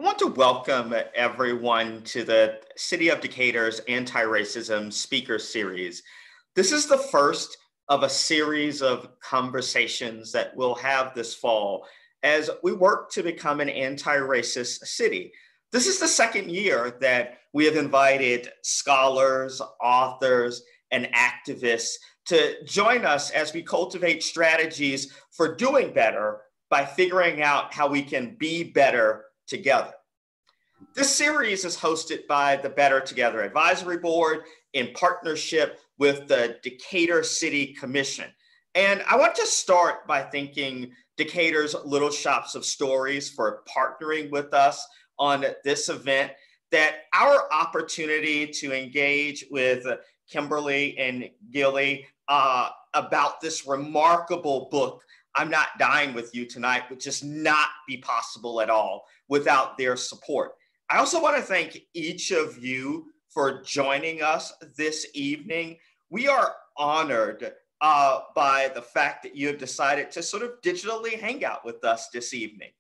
I want to welcome everyone to the City of Decatur's Anti-Racism Speaker Series. This is the first of a series of conversations that we'll have this fall as we work to become an anti-racist city. This is the second year that we have invited scholars, authors, and activists to join us as we cultivate strategies for doing better by figuring out how we can be better together. This series is hosted by the Better Together Advisory Board in partnership with the Decatur City Commission. And I want to start by thanking Decatur's Little Shops of Stories for partnering with us on this event, that our opportunity to engage with Kimberly and Gilly about this remarkable book, I'm Not Dying With You Tonight, would just not be possible at all without their support. I also want to thank each of you for joining us this evening. We are honored by the fact that you have decided to sort of digitally hang out with us this evening.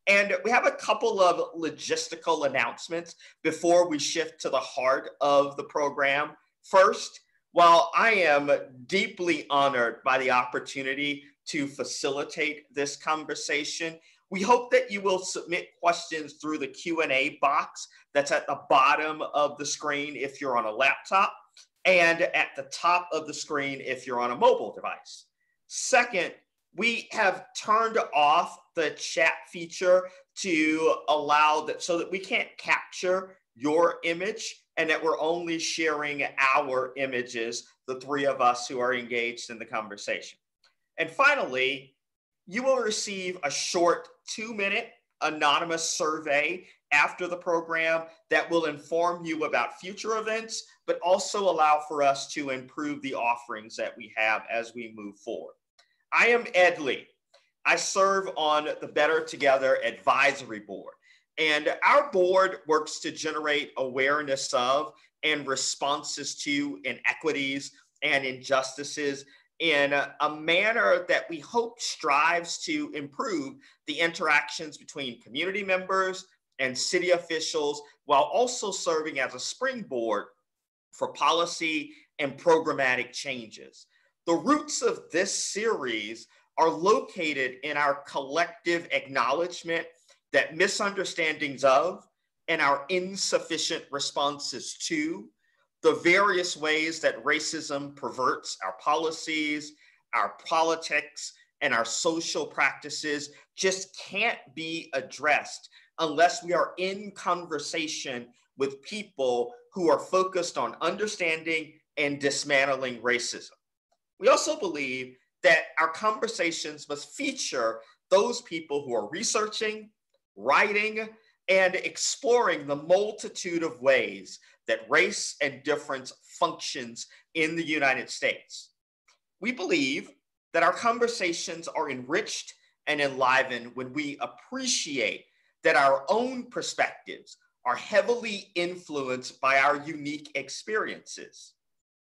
And we have a couple of logistical announcements before we shift to the heart of the program. First, while I am deeply honored by the opportunity to facilitate this conversation, we hope that you will submit questions through the Q&A box that's at the bottom of the screen if you're on a laptop, and at the top of the screen if you're on a mobile device. Second, we have turned off the chat feature to allow that so that we can't capture your image and that we're only sharing our images, the three of us who are engaged in the conversation. And finally, you will receive a short 2-minute anonymous survey after the program that will inform you about future events, but also allow for us to improve the offerings that we have as we move forward. I am Ed Lee. I serve on the Better Together Advisory Board, and our board works to generate awareness of and responses to inequities and injustices in a manner that we hope strives to improve the interactions between community members and city officials, while also serving as a springboard for policy and programmatic changes. The roots of this series are located in our collective acknowledgement that misunderstandings of and our insufficient responses to the various ways that racism perverts our policies, our politics, and our social practices just can't be addressed unless we are in conversation with people who are focused on understanding and dismantling racism. We also believe that our conversations must feature those people who are researching, writing, and exploring the multitude of ways that race and difference functions in the United States. We believe that our conversations are enriched and enlivened when we appreciate that our own perspectives are heavily influenced by our unique experiences.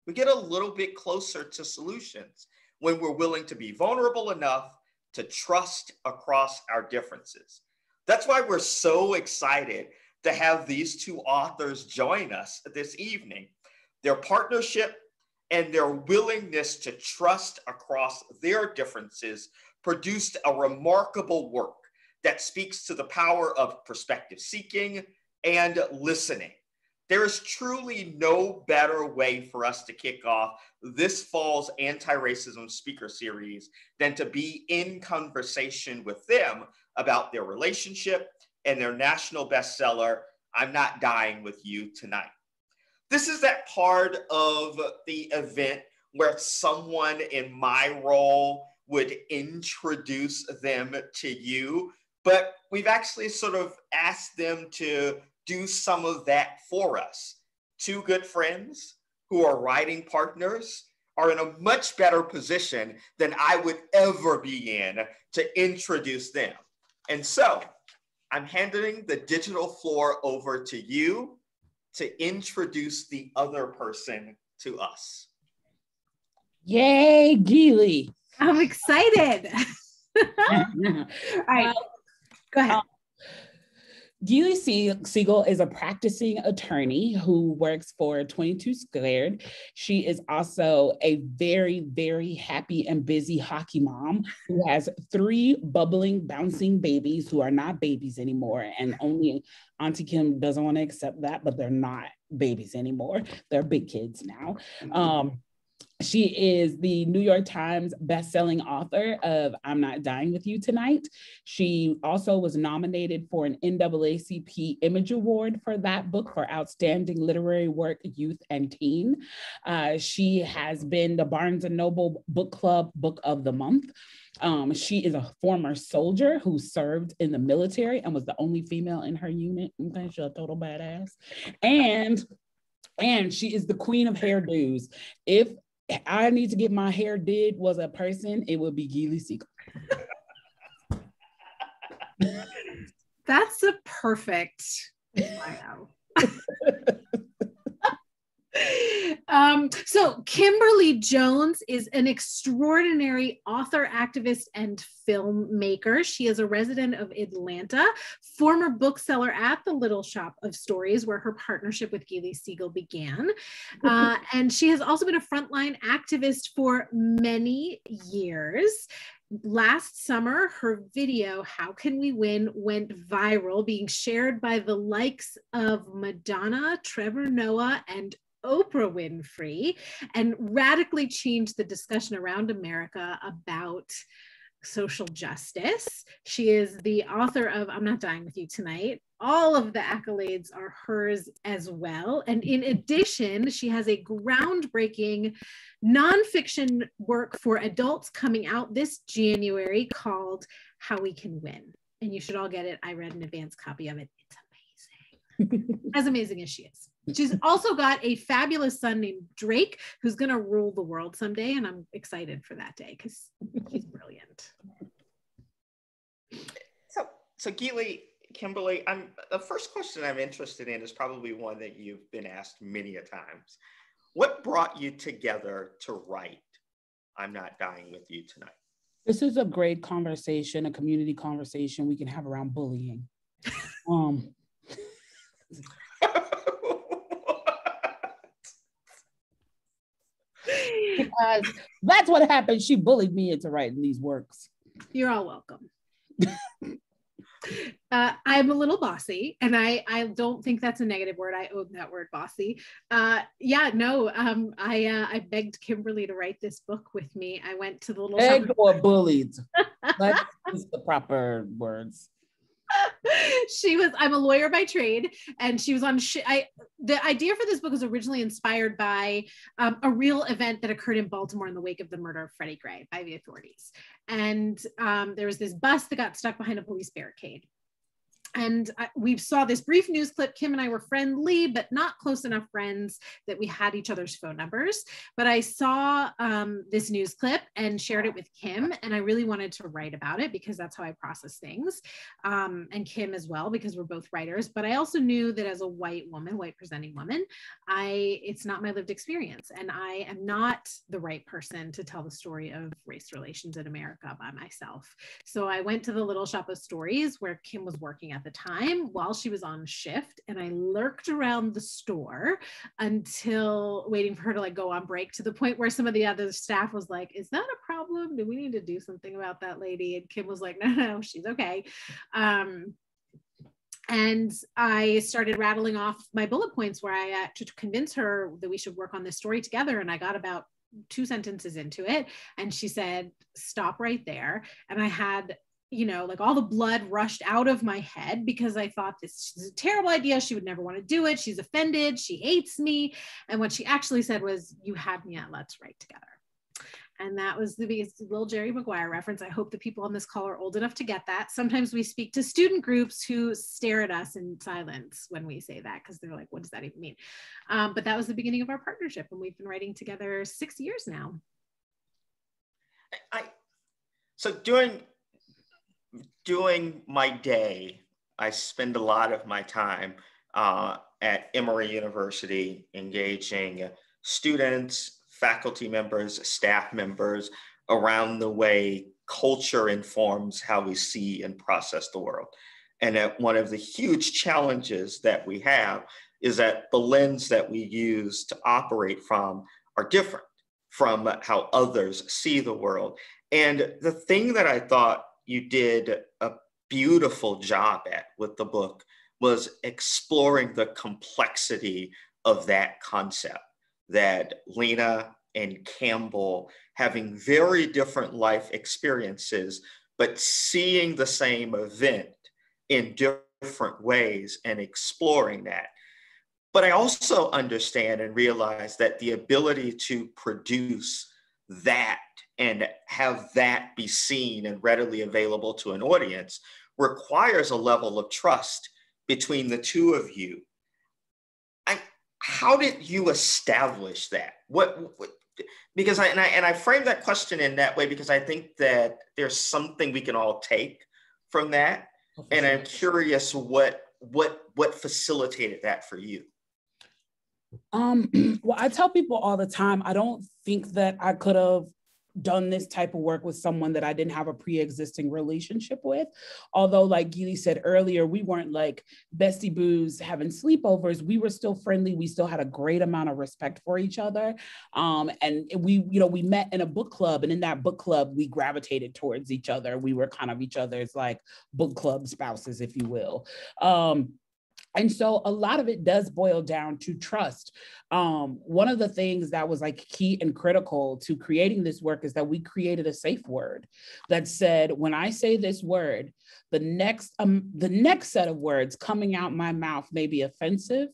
We get a little bit closer to solutions when we're willing to be vulnerable enough to trust across our differences. That's why we're so excited to have these two authors join us this evening. Their partnership and their willingness to trust across their differences produced a remarkable work that speaks to the power of perspective seeking and listening. There is truly no better way for us to kick off this fall's anti-racism speaker series than to be in conversation with them about their relationship and their national bestseller, I'm Not Dying With You Tonight. This is that part of the event where someone in my role would introduce them to you, but we've actually sort of asked them to do some of that for us. Two good friends who are writing partners are in a much better position than I would ever be in to introduce them. And so I'm handing the digital floor over to you to introduce the other person to us. Yay, Gilly. I'm excited. All right. Go ahead. Gilly Segal is a practicing attorney who works for 22 Squared. She is also a very, very happy and busy hockey mom who has 3 bubbling, bouncing babies who are not babies anymore. And only Auntie Kim doesn't want to accept that, but they're not babies anymore. They're big kids now. She is the New York Times bestselling author of I'm Not Dying With You Tonight. She also was nominated for an NAACP Image Award for that book for Outstanding Literary Work, Youth and Teen. She has been the Barnes & Noble Book Club Book of the Month. She is a former soldier who served in the military and was the only female in her unit. Okay, she's a total badass. And she is the queen of hairdos. If I need to get my hair did was a person, it would be Gilly Segal. That's a perfect bio. So Kimberly Jones is an extraordinary author, activist, and filmmaker. She is a resident of Atlanta, former bookseller at the Little Shop of Stories, where her partnership with Gilly Segal began. And she has also been a frontline activist for many years. Last summer, her video, How Can We Win, went viral, being shared by the likes of Madonna, Trevor Noah, and Oprah Winfrey, and radically changed the discussion around America about social justice. She is the author of I'm Not Dying With You Tonight. All of the accolades are hers as well. And in addition, she has a groundbreaking nonfiction work for adults coming out this January called How We Can Win. And you should all get it. I read an advance copy of it. It's amazing. As amazing as she is. She's also got a fabulous son named Drake, who's going to rule the world someday. And I'm excited for that day because he's brilliant. So Gilly, Kimberly, the first question I'm interested in is probably one that you've been asked many a times. What brought you together to write I'm Not Dying With You Tonight? This is a great conversation, a community conversation we can have around bullying. Because that's what happened. She bullied me into writing these works. You're all welcome. I'm a little bossy, and I don't think that's a negative word. I own that word, bossy. I begged Kimberly to write this book with me. I went to the Little Shop. Begged or bullied. That's the proper words. I'm a lawyer by trade, and she was on the idea for this book was originally inspired by a real event that occurred in Baltimore in the wake of the murder of Freddie Gray by the authorities. And there was this bus that got stuck behind a police barricade. And we saw this brief news clip. Kim and I were friendly, but not close enough friends that we had each other's phone numbers. But I saw this news clip and shared it with Kim. And I really wanted to write about it because that's how I process things. And Kim as well, because we're both writers. But I also knew that as a white woman, white presenting woman, it's not my lived experience. And I am not the right person to tell the story of race relations in America by myself. So I went to the Little Shop of Stories where Kim was working at the time while she was on shift, and I lurked around the store until waiting for her to go on break, to the point where some of the other staff was like, is that a problem? Do we need to do something about that lady? And Kim was like, no, she's okay. And I started rattling off my bullet points where I had to convince her that we should work on this story together. And I got about 2 sentences into it, and she said, stop right there. And I had all the blood rushed out of my head because I thought this is a terrible idea. She would never want to do it. She's offended. She hates me. And what she actually said was, you had me at let's write together. And that was the biggest little Jerry Maguire reference. I hope the people on this call are old enough to get that. Sometimes we speak to student groups who stare at us in silence when we say that, because they're like, what does that even mean? But that was the beginning of our partnership. And we've been writing together 6 years now. So during my day, I spend a lot of my time at Emory University engaging students, faculty members, staff members around the way culture informs how we see and process the world. And that one of the huge challenges that we have is that the lens that we use to operate from are different from how others see the world. And the thing that I thought you did a beautiful job at with the book was exploring the complexity of that concept, that Lena and Campbell having very different life experiences, but seeing the same event in different ways and exploring that. But I also understand and realize that the ability to produce that and have that be seen and readily available to an audience requires a level of trust between the two of you. How did you establish that? Because I frame that question in that way because I think that there's something we can all take from that, and I'm curious what facilitated that for you. Well, I tell people all the time, I don't think that I could have done this type of work with someone that I didn't have a pre-existing relationship with. Although, like Gilly said earlier, we weren't like bestie boos having sleepovers. We were still friendly. We still had a great amount of respect for each other. And we met in a book club, and in that book club, we gravitated towards each other. We were kind of each other's like book club spouses, if you will. And so a lot of it does boil down to trust. One of the things that was like key and critical to creating this work is that we created a safe word that said, when I say this word, the next set of words coming out my mouth may be offensive,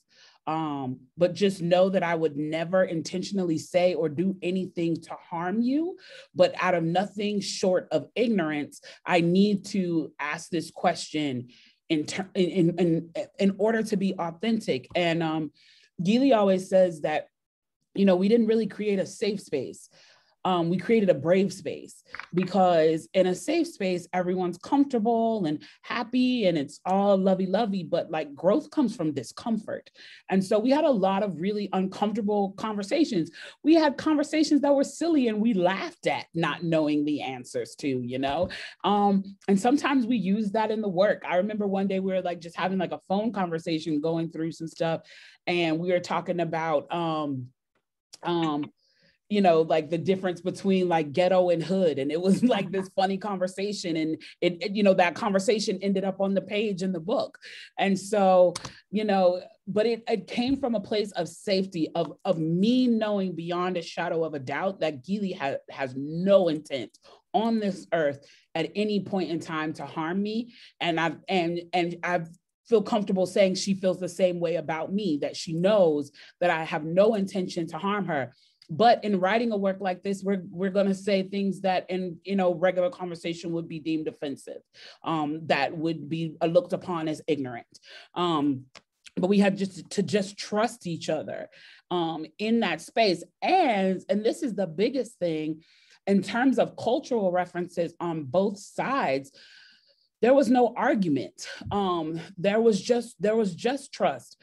but just know that I would never intentionally say or do anything to harm you. But out of nothing short of ignorance, I need to ask this question in order to be authentic. And Gilly always says that, we didn't really create a safe space. We created a brave space, because in a safe space, everyone's comfortable and happy and it's all lovey-lovey, but like growth comes from discomfort. And so we had a lot of really uncomfortable conversations. We had conversations that were silly and we laughed at not knowing the answers to, and sometimes we use that in the work. I remember one day we were like just having like a phone conversation going through some stuff, and we were talking about, like the difference between like ghetto and hood. And it was like this funny conversation, and it that conversation ended up on the page in the book. And so, but it came from a place of safety, of me knowing beyond a shadow of a doubt that Gilly has no intent on this earth at any point in time to harm me. And I've feel comfortable saying she feels the same way about me, that she knows that I have no intention to harm her. But in writing a work like this, we're going to say things that in regular conversation would be deemed offensive, that would be looked upon as ignorant. But we had just trust each other in that space. And this is the biggest thing in terms of cultural references on both sides. There was no argument. There was just trust.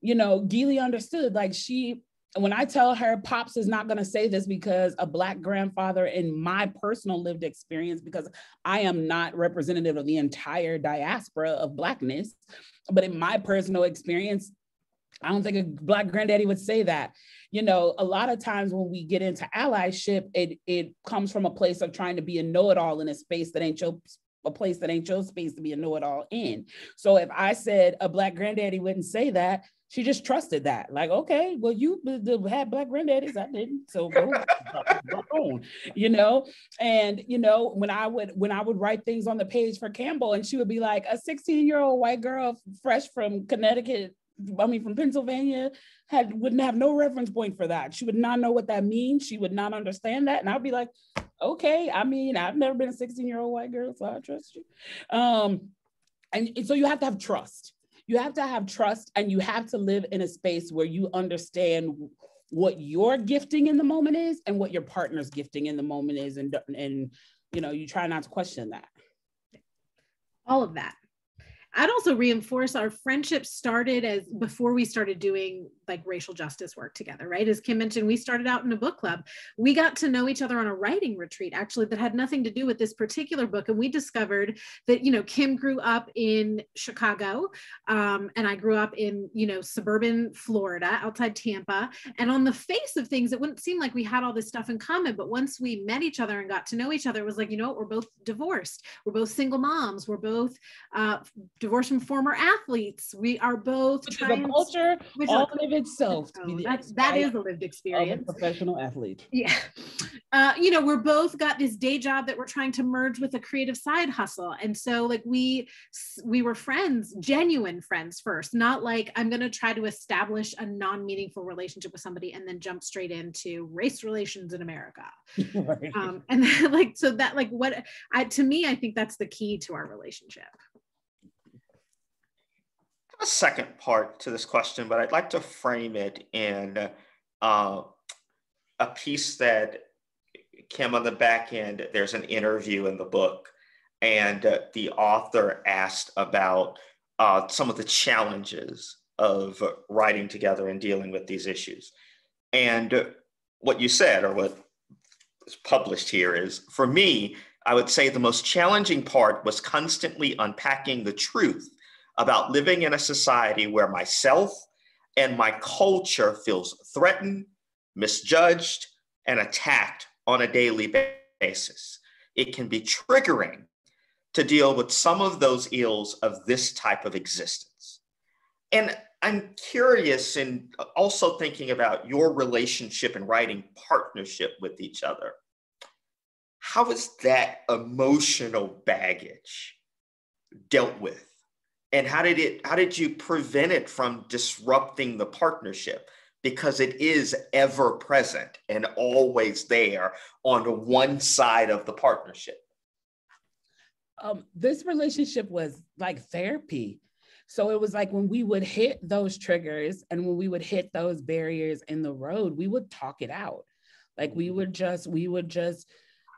Gilly understood, like when I tell her Pops is not going to say this because a Black grandfather, in my personal lived experience, because I am not representative of the entire diaspora of Blackness, but in my personal experience, I don't think a Black granddaddy would say that. A lot of times when we get into allyship, it comes from a place of trying to be a know-it-all in a space that ain't a place that ain't your space to be a know-it-all in. So if I said a Black granddaddy wouldn't say that, she just trusted that. Like, okay, well, you had Black granddaddies, I didn't. So go on, And when I would write things on the page for Campbell, and she would be like, a 16-year-old white girl fresh from from Pennsylvania wouldn't have no reference point for that. She would not know what that means. She would not understand that. And I'd be like, okay, I've never been a 16-year-old white girl, so I trust you. And so you have to have trust. You have to have trust, and you have to live in a space where you understand what your gifting in the moment is and what your partner's gifting in the moment is. And you try not to question that. All of that. I'd also reinforce our friendship started as before we started doing like racial justice work together, right? As Kim mentioned, we started out in a book club. We got to know each other on a writing retreat, actually, that had nothing to do with this particular book. And we discovered that, you know, Kim grew up in Chicago, and I grew up in, you know, suburban Florida outside Tampa. And on the face of things, it wouldn't seem like we had all this stuff in common. But once we met each other and got to know each other, it was like, you know what, we're both divorced. We're both single moms. We're both divorced from former athletes. We are both trying. The culture all of itself. That is a lived experience. Of a professional athlete. Yeah. You know, we're both got this day job that we're trying to merge with a creative side hustle. And so like we were friends, genuine friends first, not like I'm going to try to establish a non-meaningful relationship with somebody and then jump straight into race relations in America. Right. And then, like, so that like to me, I think that's the key to our relationship. A second part to this question, but I'd like to frame it in a piece that Kim, on the back end, there's an interview in the book, and the author asked about some of the challenges of writing together and dealing with these issues. And what you said, or what is published here, is, for me, I would say the most challenging part was constantly unpacking the truth about living in a society where myself and my culture feels threatened, misjudged, and attacked on a daily basis. It can be triggering to deal with some of those ills of this type of existence. And I'm curious, and also thinking about your relationship and writing partnership with each other. How is that emotional baggage dealt with? And how did you prevent it from disrupting the partnership? Because it is ever present and always there on one side of the partnership. This relationship was like therapy. So it was like when we would hit those triggers and when we would hit those barriers in the road, we would talk it out. Like we would just,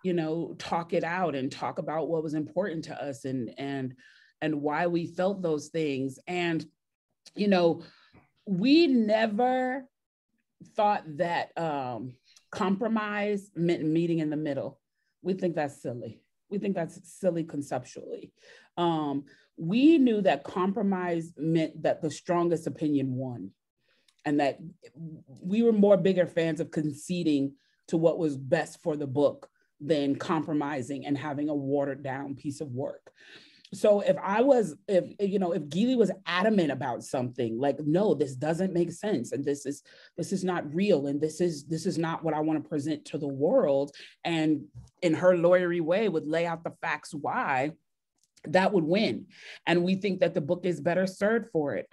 you know, talk it out and talk about what was important to us and why we felt those things. And, you know, we never thought that compromise meant meeting in the middle. We think that's silly. We think that's silly conceptually. We knew that compromise meant that the strongest opinion won, and that we were more bigger fans of conceding to what was best for the book than compromising and having a watered down piece of work. So if Gilly was adamant about something, like, no, this doesn't make sense, and this is not real, and this is not what I want to present to the world, and in her lawyery way would lay out the facts why, that would win. And we think that the book is better served for it.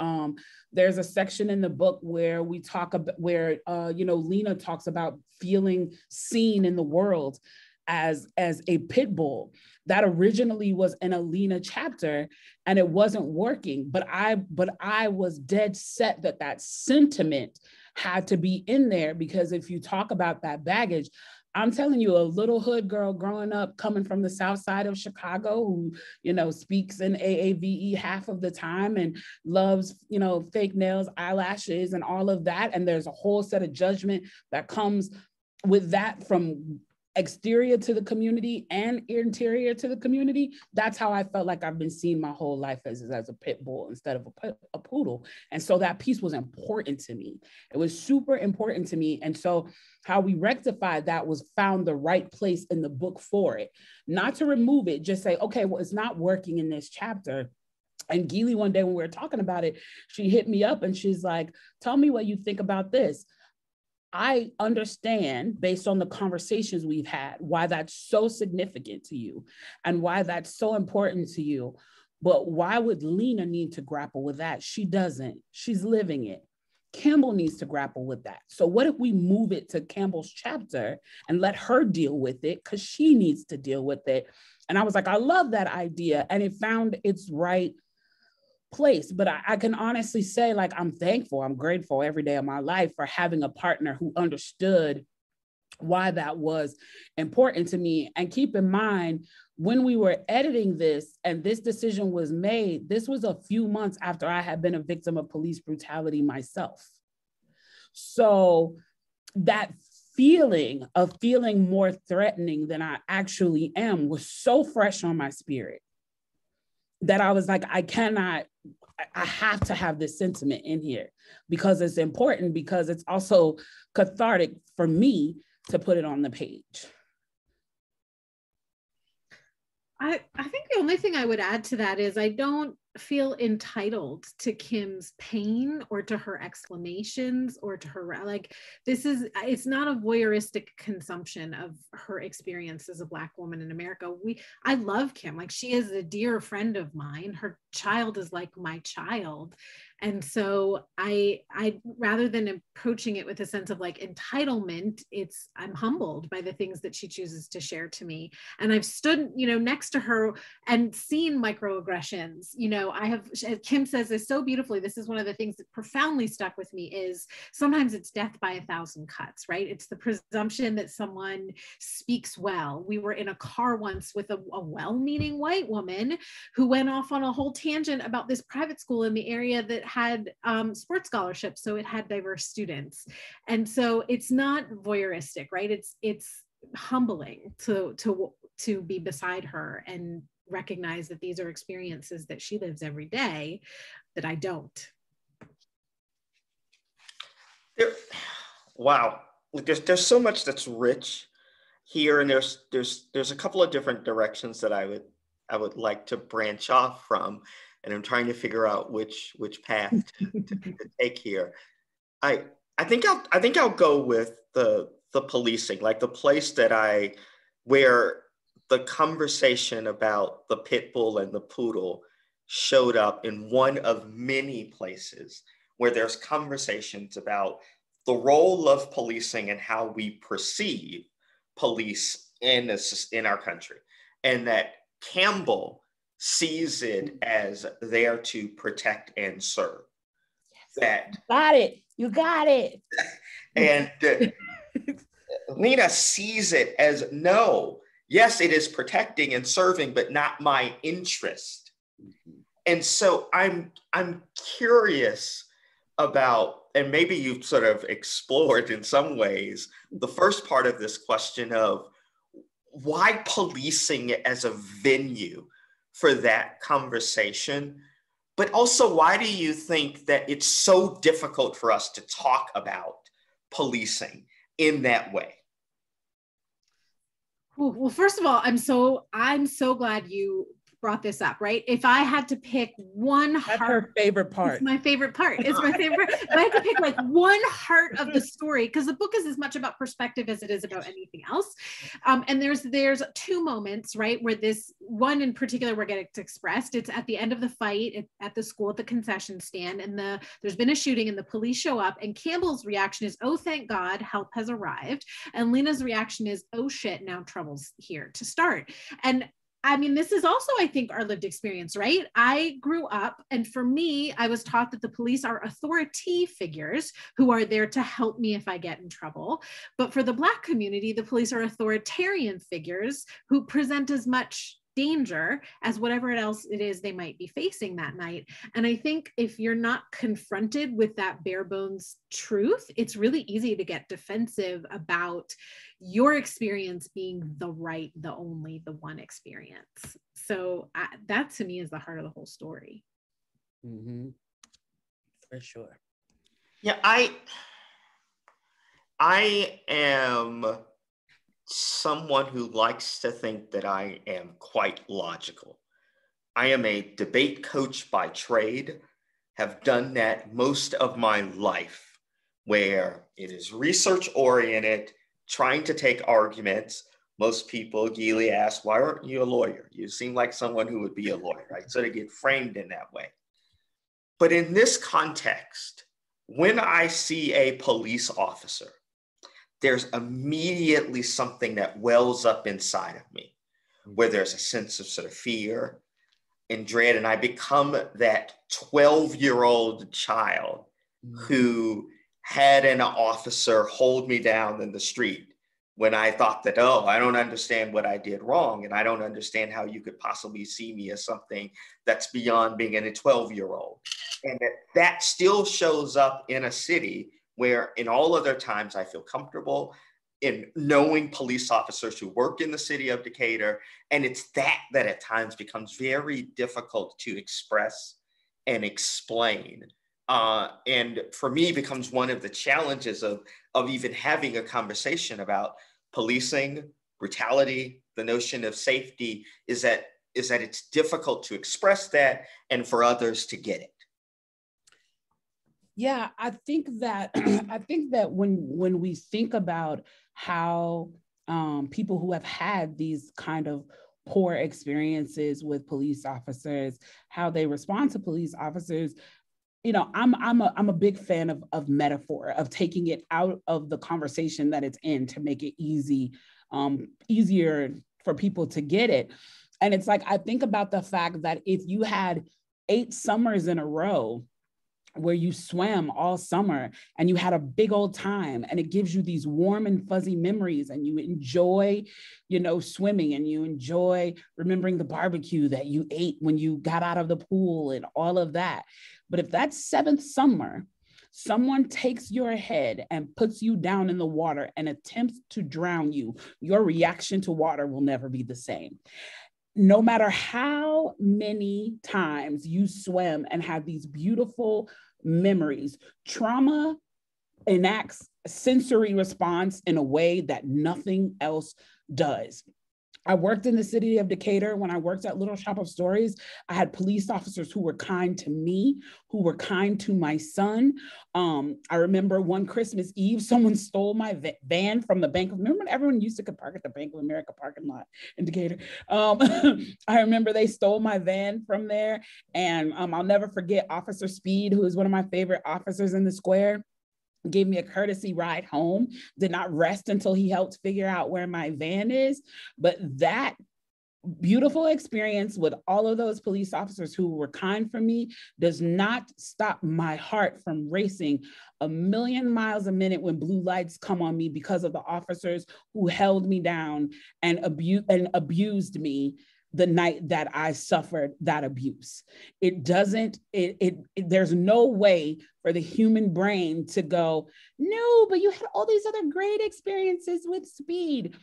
There's a section in the book where we talk about Lena talks about feeling seen in the world as a pit bull. That originally was in a Lena chapter and it wasn't working, but I was dead set that sentiment had to be in there, because if you talk about that baggage, I'm telling you, a little hood girl growing up, coming from the South Side of Chicago, who, you know, speaks in AAVE half of the time and loves, you know, fake nails, eyelashes, and all of that. And there's a whole set of judgment that comes with that from exterior to the community and interior to the community. That's how I felt like I've been seen my whole life, as a pit bull instead of a poodle. And so that piece was important to me. It was super important to me. And so how we rectified that was found the right place in the book for it, not to remove it, just say, okay, well, it's not working in this chapter. And Gilly, one day when we were talking about it, she hit me up and she's like, tell me what you think about this. I understand, based on the conversations we've had, why that's so significant to you and why that's so important to you. But why would Lena need to grapple with that? She doesn't. She's living it. Campbell needs to grapple with that. So what if we move it to Campbell's chapter and let her deal with it, because she needs to deal with it? And I was like, I love that idea. And it found its right place. But I can honestly say, like, I'm thankful, I'm grateful every day of my life for having a partner who understood why that was important to me. And keep in mind, when we were editing this and this decision was made, this was a few months after I had been a victim of police brutality myself. So that feeling of feeling more threatening than I actually am was so fresh on my spirit that I was like, I have to have this sentiment in here because it's important, because it's also cathartic for me to put it on the page. I think the only thing I would add to that is I don't feel entitled to Kim's pain or to her exclamations or to her, like, it's not a voyeuristic consumption of her experience as a Black woman in America. I love Kim, like, she is a dear friend of mine. Her child is like my child. And so I rather than approaching it with a sense of like entitlement, I'm humbled by the things that she chooses to share to me. And I've stood, next to her and seen microaggressions. I have, Kim says this so beautifully. This is one of the things that profoundly stuck with me is sometimes it's death by 1,000 cuts, right? It's the presumption that someone speaks well. We were in a car once with a well-meaning white woman who went off on a whole tangent about this private school in the area that had sports scholarships, so it had diverse students. And so it's not voyeuristic, right? It's humbling to be beside her and recognize that these are experiences that she lives every day that I don't. Wow, there's so much that's rich here, and there's a couple of different directions that I would like to branch off from, and I'm trying to figure out which path to take here. I think I'll go with the policing, like the place where the conversation about the pit bull and the poodle showed up in one of many places where there's conversations about the role of policing and how we perceive police in our country, and that Campbell sees it as there to protect and serve. Yes. You got it. And Lena sees it as, no, yes, it is protecting and serving, but not my interest. And so I'm curious about, and maybe you've sort of explored in some ways, the first part of this question of why policing as a venue for that conversation, but also why do you think that it's so difficult for us to talk about policing in that way? Well, first of all, I'm so glad you brought this up, right? If I had to pick one That's her favorite part. It's my favorite part. It's my favorite. If I had to pick like one heart of the story, because the book is as much about perspective as it is about anything else. And there's two moments, right, where this one in particular where it's expressed. It's at the end of the fight at the school at the concession stand, and there's been a shooting, and the police show up, and Campbell's reaction is, "Oh, thank God, help has arrived," and Lena's reaction is, "Oh shit, now trouble's here to start." And I mean, this is also, I think, our lived experience, right? I grew up, and for me, I was taught that the police are authority figures who are there to help me if I get in trouble. But for the Black community, the police are authoritarian figures who present as much danger as whatever else it is they might be facing that night. And I think if you're not confronted with that bare bones truth, it's really easy to get defensive about your experience being the right, the only, the one experience. So that to me is the heart of the whole story. Mm-hmm. For sure. Yeah, I am someone who likes to think that I am quite logical. I am a debate coach by trade, have done that most of my life, where it is research-oriented, trying to take arguments. Most people, Gilly asks, why aren't you a lawyer? You seem like someone who would be a lawyer, right? So they get framed in that way. But in this context, when I see a police officer, there's immediately something that wells up inside of me, where there's a sense of sort of fear and dread. And I become that 12-year-old child who had an officer hold me down in the street when I thought that, oh, I don't understand what I did wrong, and I don't understand how you could possibly see me as something that's beyond being a 12-year-old. And that still shows up in a city where in all other times I feel comfortable in knowing police officers who work in the city of Decatur. And it's that at times becomes very difficult to express and explain. And for me, becomes one of the challenges of even having a conversation about policing, brutality, the notion of safety, is that it's difficult to express that and for others to get it. Yeah, I think that when we think about how people who have had these kind of poor experiences with police officers, how they respond to police officers, you know, I'm a big fan of metaphor, of taking it out of the conversation that it's in to make it easier for people to get it. And it's like, I think about the fact that if you had 8 summers in a row where you swam all summer and you had a big old time, and it gives you these warm and fuzzy memories, and you enjoy, you know, swimming, and you enjoy remembering the barbecue that you ate when you got out of the pool and all of that. But if that 7th summer, someone takes your head and puts you down in the water and attempts to drown you, your reaction to water will never be the same. No matter how many times you swim and have these beautiful memories, trauma enacts sensory response in a way that nothing else does. I worked in the city of Decatur. When I worked at Little Shop of Stories, I had police officers who were kind to me, who were kind to my son. I remember one Christmas Eve, someone stole my van from the Bank of, remember when everyone used to could park at the Bank of America parking lot in Decatur? I remember they stole my van from there. And I'll never forget Officer Speed, who is one of my favorite officers in the square, gave me a courtesy ride home, did not rest until he helped figure out where my van is. But that beautiful experience with all of those police officers who were kind for me does not stop my heart from racing a million miles a minute when blue lights come on me because of the officers who held me down and abused me the night that I suffered that abuse. There's no way for the human brain to go, no, but you had all these other great experiences with Speed.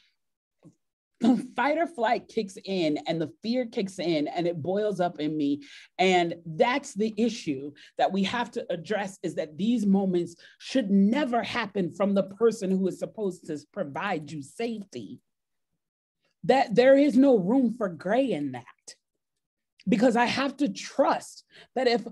The fight or flight kicks in and the fear kicks in and it boils up in me. And that's the issue that we have to address, is that these moments should never happen from the person who is supposed to provide you safety. That there is no room for gray in that, because I have to trust that if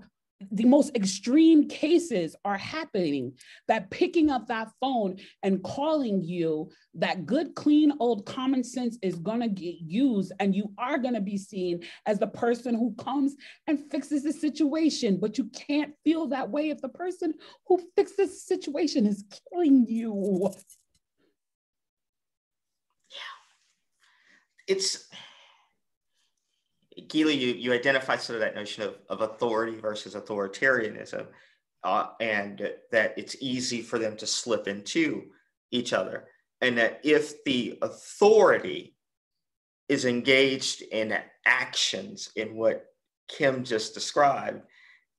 the most extreme cases are happening, that picking up that phone and calling you, that good, clean, old common sense is going to get used, and you are going to be seen as the person who comes and fixes the situation. But you can't feel that way if the person who fixes the situation is killing you. It's, Gilly, you identify sort of that notion of authority versus authoritarianism, and that it's easy for them to slip into each other. And that if the authority is engaged in actions in what Kim just described,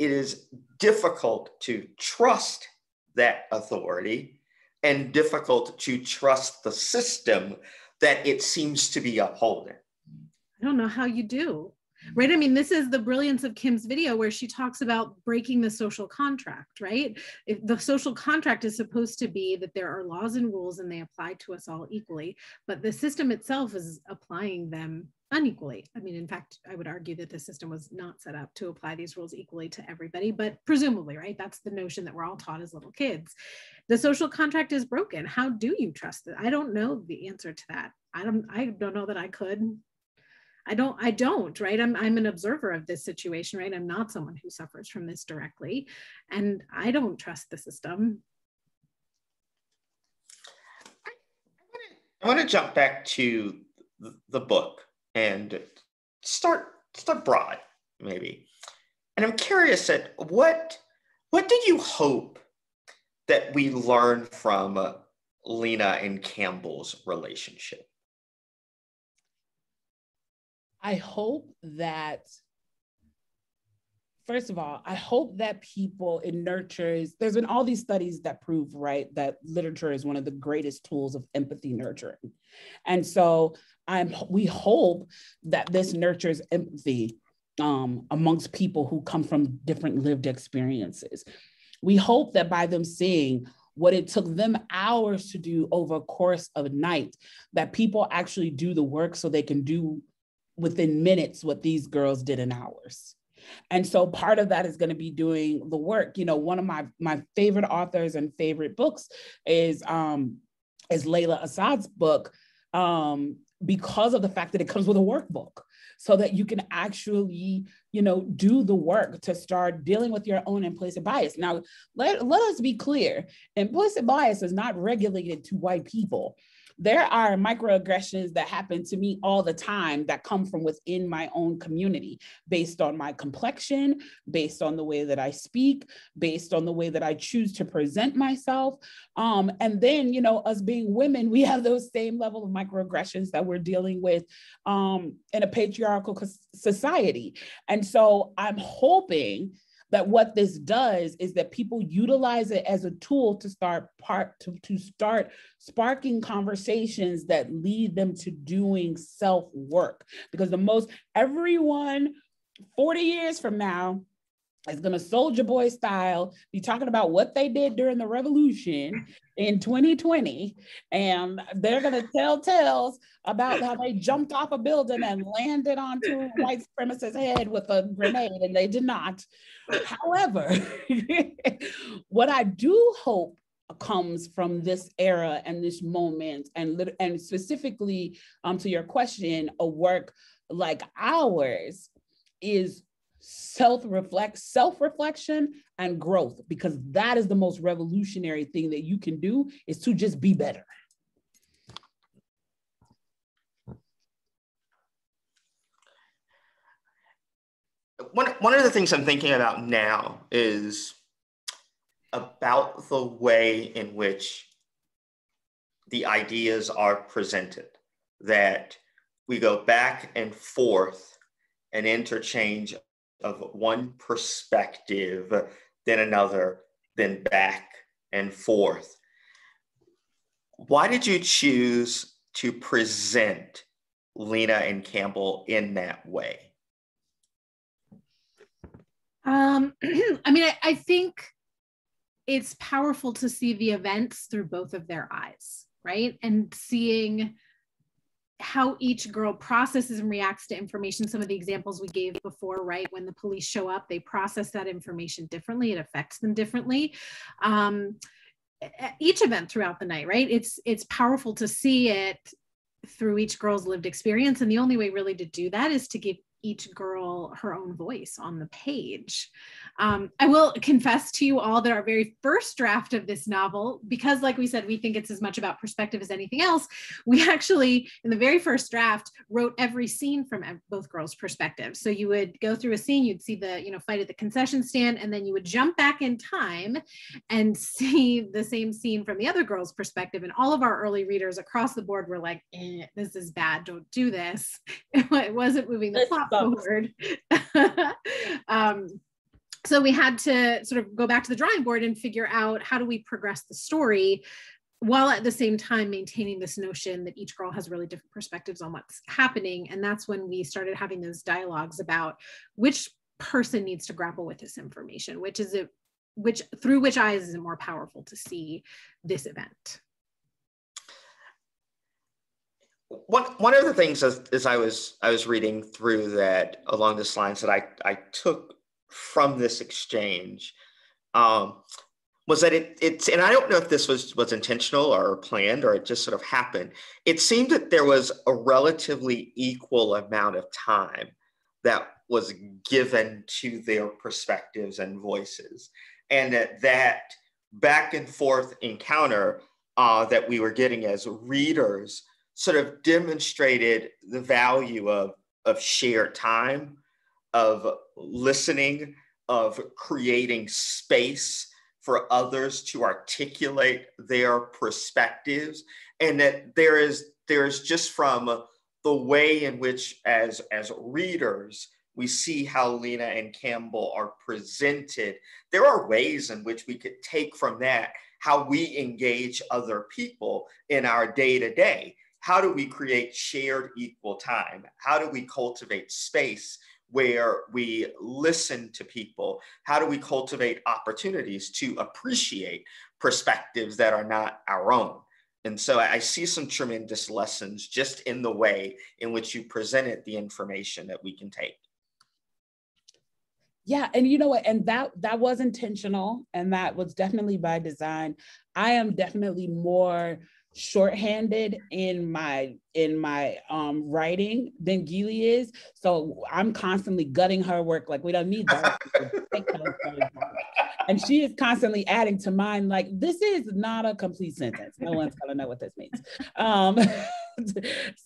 it is difficult to trust that authority and difficult to trust the system that it seems to be upholding. I don't know how you do, right? I mean, this is the brilliance of Kim's video where she talks about breaking the social contract, right? If the social contract is supposed to be that there are laws and rules and they apply to us all equally, but the system itself is applying them unequally. I mean, in fact, I would argue that the system was not set up to apply these rules equally to everybody, but presumably, right? That's the notion that we're all taught as little kids. The social contract is broken. How do you trust it? I don't know the answer to that. I don't know that I could. I don't, right? I'm an observer of this situation, right? I'm not someone who suffers from this directly, and I don't trust the system. I want to jump back to the book and start broad, maybe. And I'm curious at what do you hope that we learn from Lena and Campbell's relationship? I hope that, first of all, I hope that it nurtures, there's been all these studies that prove, right, that literature is one of the greatest tools of empathy nurturing. And so we hope that this nurtures empathy amongst people who come from different lived experiences. We hope that by them seeing what it took them hours to do over a course of a night, that people actually do the work so they can do within minutes what these girls did in hours. And so part of that is going to be doing the work. You know, one of my favorite authors and favorite books is Layla Assad's book, because of the fact that it comes with a workbook, so that you can actually, you know, do the work to start dealing with your own implicit bias. Now, let us be clear, implicit bias is not regulated to white people. There are microaggressions that happen to me all the time that come from within my own community, based on my complexion, based on the way that I speak, based on the way that I choose to present myself. And then, you know, us being women, we have those same level of microaggressions that we're dealing with in a patriarchal society. And so I'm hoping that what this does is that people utilize it as a tool to start sparking conversations that lead them to doing self-work. Because everyone 40 years from now is going to Soulja Boy style be talking about what they did during the revolution in 2020. And they're going to tell tales about how they jumped off a building and landed onto a white supremacist's head with a grenade, and they did not. However, what I do hope comes from this era and this moment, and specifically to your question, a work like ours is self-reflection and growth, because that is the most revolutionary thing that you can do, is to just be better. One of the things I'm thinking about now is about the way in which the ideas are presented, that we go back and forth, an interchange of one perspective, then another, then back and forth. Why did you choose to present Lena and Campbell in that way? I mean, I think it's powerful to see the events through both of their eyes, right? And seeing how each girl processes and reacts to information. Some of the examples we gave before, right? When the police show up, they process that information differently. It affects them differently. Each event throughout the night, right? It's powerful to see it through each girl's lived experience. And the only way really to do that is to give each girl her own voice on the page. I will confess to you all that our very first draft of this novel, because like we said, we think it's as much about perspective as anything else, we actually, in the very first draft, wrote every scene from both girls' perspectives. So you would go through a scene, you'd see the, you know, fight at the concession stand, and then you would jump back in time and see the same scene from the other girl's perspective. And all of our early readers across the board were like, this is bad, don't do this. It wasn't moving the plot forward. So we had to sort of go back to the drawing board and figure out, how do we progress the story while at the same time maintaining this notion that each girl has really different perspectives on what's happening. And that's when we started having those dialogues about which person needs to grapple with this information, through which eyes is it more powerful to see this event. One of the things as I was reading through that along this lines that I took from this exchange was that it's, and I don't know if this was intentional or planned or it just sort of happened. It seemed that there was a relatively equal amount of time that was given to their perspectives and voices, and that back and forth encounter that we were getting as readers sort of demonstrated the value of shared time, of listening, of creating space for others to articulate their perspectives, and that there is just from the way in which as readers we see how Lena and Campbell are presented, there are ways in which we could take from that how we engage other people in our day-to-day. How do we create shared equal time? How do we cultivate space where we listen to people? How do we cultivate opportunities to appreciate perspectives that are not our own? And so I see some tremendous lessons just in the way in which you presented the information that we can take. Yeah, and you know what? And that was intentional, and that was definitely by design. I am definitely more shorthanded in my writing than Gilly is. So I'm constantly gutting her work. Like, we don't need that. And she is constantly adding to mine, like, this is not a complete sentence. No one's gonna know what this means.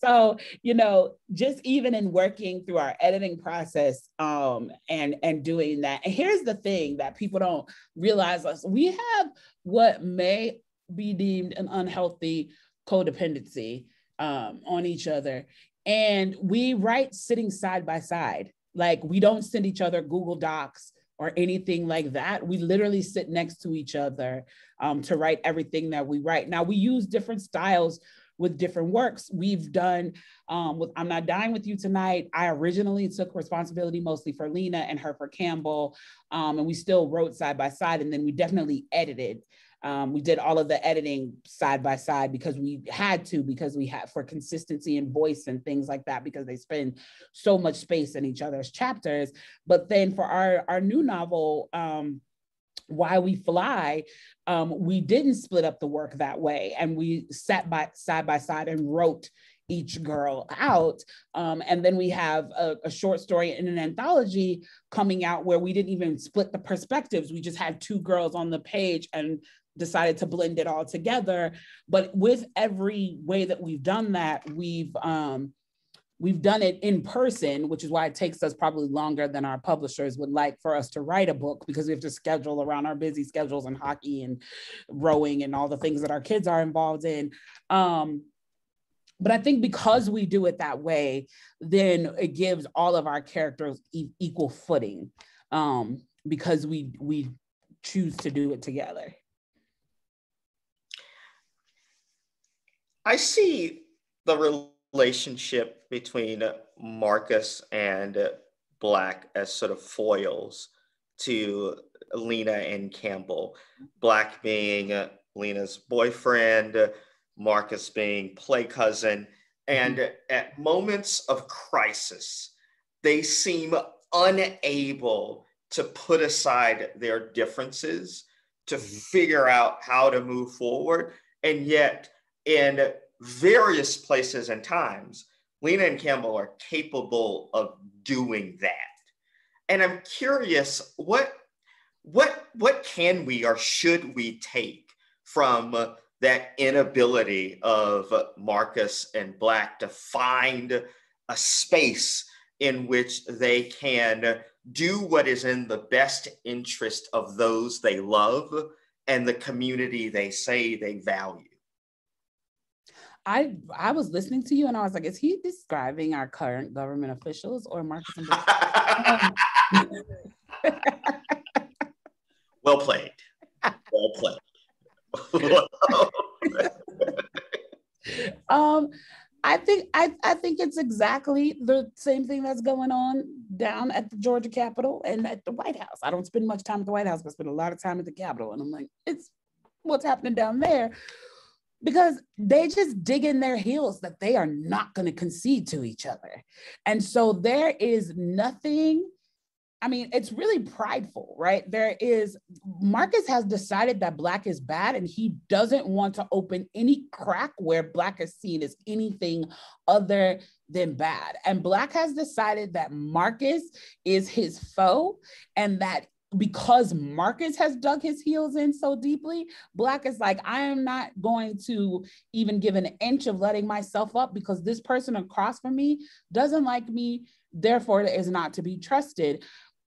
So, you know, just even in working through our editing process and doing that. And here's the thing that people don't realize: we have what may be deemed an unhealthy codependency on each other. And we write sitting side by side. Like, we don't send each other Google Docs or anything like that. We literally sit next to each other to write everything that we write. Now, we use different styles with different works. We've done with I'm Not Dying With You Tonight. I originally took responsibility mostly for Lena and her for Campbell. And we still wrote side by side, and then we definitely edited. We did all of the editing side by side because we had for consistency and voice and things like that, because they spend so much space in each other's chapters. But then for our new novel, Why We Fly, we didn't split up the work that way, and we sat side by side and wrote each girl out. And then we have a short story in an anthology coming out where we didn't even split the perspectives. We just had two girls on the page and decided to blend it all together. But with every way that we've done that, we've done it in person, which is why it takes us probably longer than our publishers would like for us to write a book, because we have to schedule around our busy schedules and hockey and rowing and all the things that our kids are involved in. But I think because we do it that way, then it gives all of our characters equal footing, because we choose to do it together. I see the relationship between Marcus and Black as sort of foils to Lena and Campbell. Black being Lena's boyfriend, Marcus being play cousin. And at moments of crisis, they seem unable to put aside their differences to figure out how to move forward. And yet, in various places and times, Lena and Campbell are capable of doing that. And I'm curious, what can we or should we take from that inability of Marcus and Black to find a space in which they can do what is in the best interest of those they love and the community they say they value? I was listening to you and I was like, is he describing our current government officials or Marcus and Black? Well played. Well played. I think it's exactly the same thing that's going on down at the Georgia Capitol and at the White House. I don't spend much time at the White House, but I spend a lot of time at the Capitol. And I'm like, it's what's happening down there. Because they just dig in their heels that they are not going to concede to each other. And so there is nothing, I mean, it's really prideful, right? Marcus has decided that Black is bad, and he doesn't want to open any crack where Black is seen as anything other than bad. And Black has decided that Marcus is his foe, and that because Marcus has dug his heels in so deeply, Black is like, I am not going to even give an inch of letting myself up because this person across from me doesn't like me, therefore it is not to be trusted.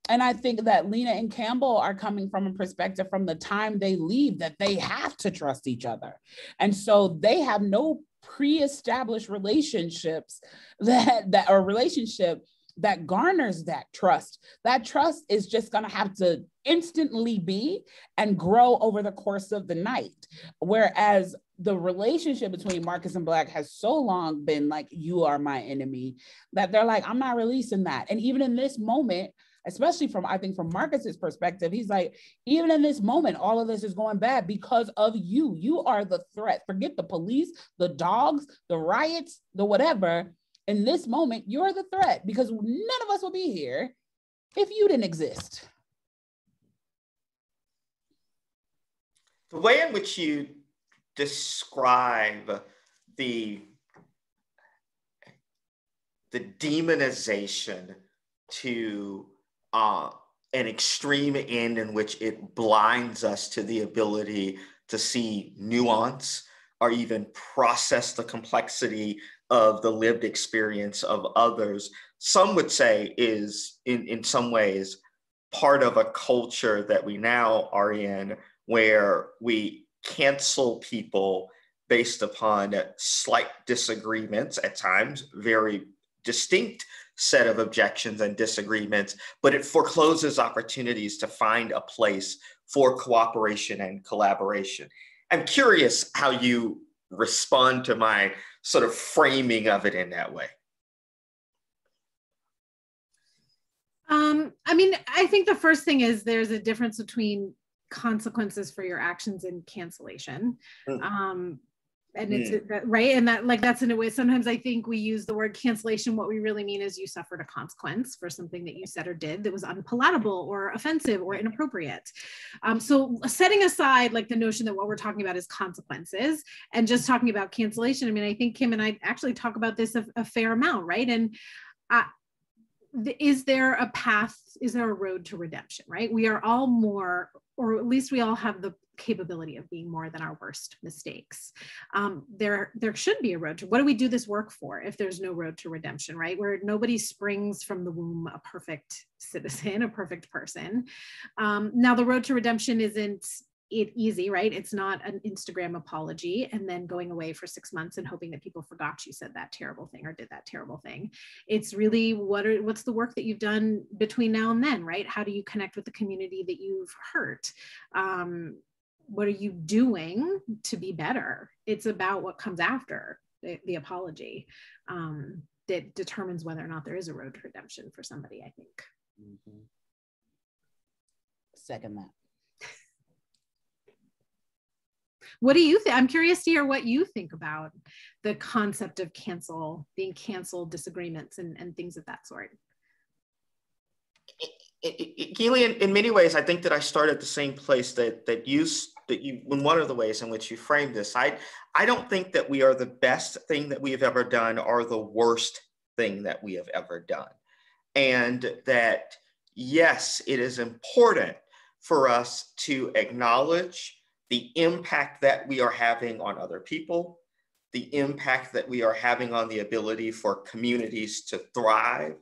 And I think that Lena and Campbell are coming from a perspective from the time they leave that they have to trust each other. And so they have no pre-established relationships that or relationship that garners that trust. That trust is just going to have to instantly be and grow over the course of the night. Whereas the relationship between Marcus and Black has so long been like, you are my enemy, that they're like, I'm not releasing that. And even in this moment, especially from, I think from Marcus's perspective, he's like, even in this moment, all of this is going bad because of you. You are the threat. Forget the police, the dogs, the riots, the whatever. In this moment, you're the threat because none of us will be here if you didn't exist. The way in which you describe the demonization to an extreme end in which it blinds us to the ability to see nuance or even process the complexity of the lived experience of others, some would say is in some ways part of a culture that we now are in where we cancel people based upon slight disagreements, at times very distinct set of objections and disagreements, but it forecloses opportunities to find a place for cooperation and collaboration. I'm curious how you respond to my sort of framing of it in that way. I mean, I think the first thing is there's a difference between consequences for your actions and cancellation. And it's right. And that, like, that's in a way, sometimes I think we use the word cancellation. What we really mean is you suffered a consequence for something that you said or did that was unpalatable or offensive or inappropriate. So setting aside like the notion that what we're talking about is consequences and just talking about cancellation. I mean, I think Kim and I actually talk about this a fair amount, right? And is there a path, is there a road to redemption, right? We are all more, or at least we all have the capability of being more than our worst mistakes. There should be a road to, what do we do this work for if there's no road to redemption, right? Where nobody springs from the womb a perfect citizen, a perfect person. Now the road to redemption isn't easy, right? It's not an Instagram apology and then going away for 6 months and hoping that people forgot you said that terrible thing or did that terrible thing. It's really what's the work that you've done between now and then, right? How do you connect with the community that you've hurt? What are you doing to be better? It's about what comes after the apology that determines whether or not there is a road to redemption for somebody, I think. Mm-hmm. Second that. What do you think? I'm curious to hear what you think about the concept of being canceled, disagreements and things of that sort. Gilly, in many ways, I think that I start at the same place that you, in one of the ways in which you framed this. I don't think that we are the best thing that we have ever done or the worst thing that we have ever done. And that, yes, it is important for us to acknowledge the impact that we are having on other people, the impact that we are having on the ability for communities to thrive.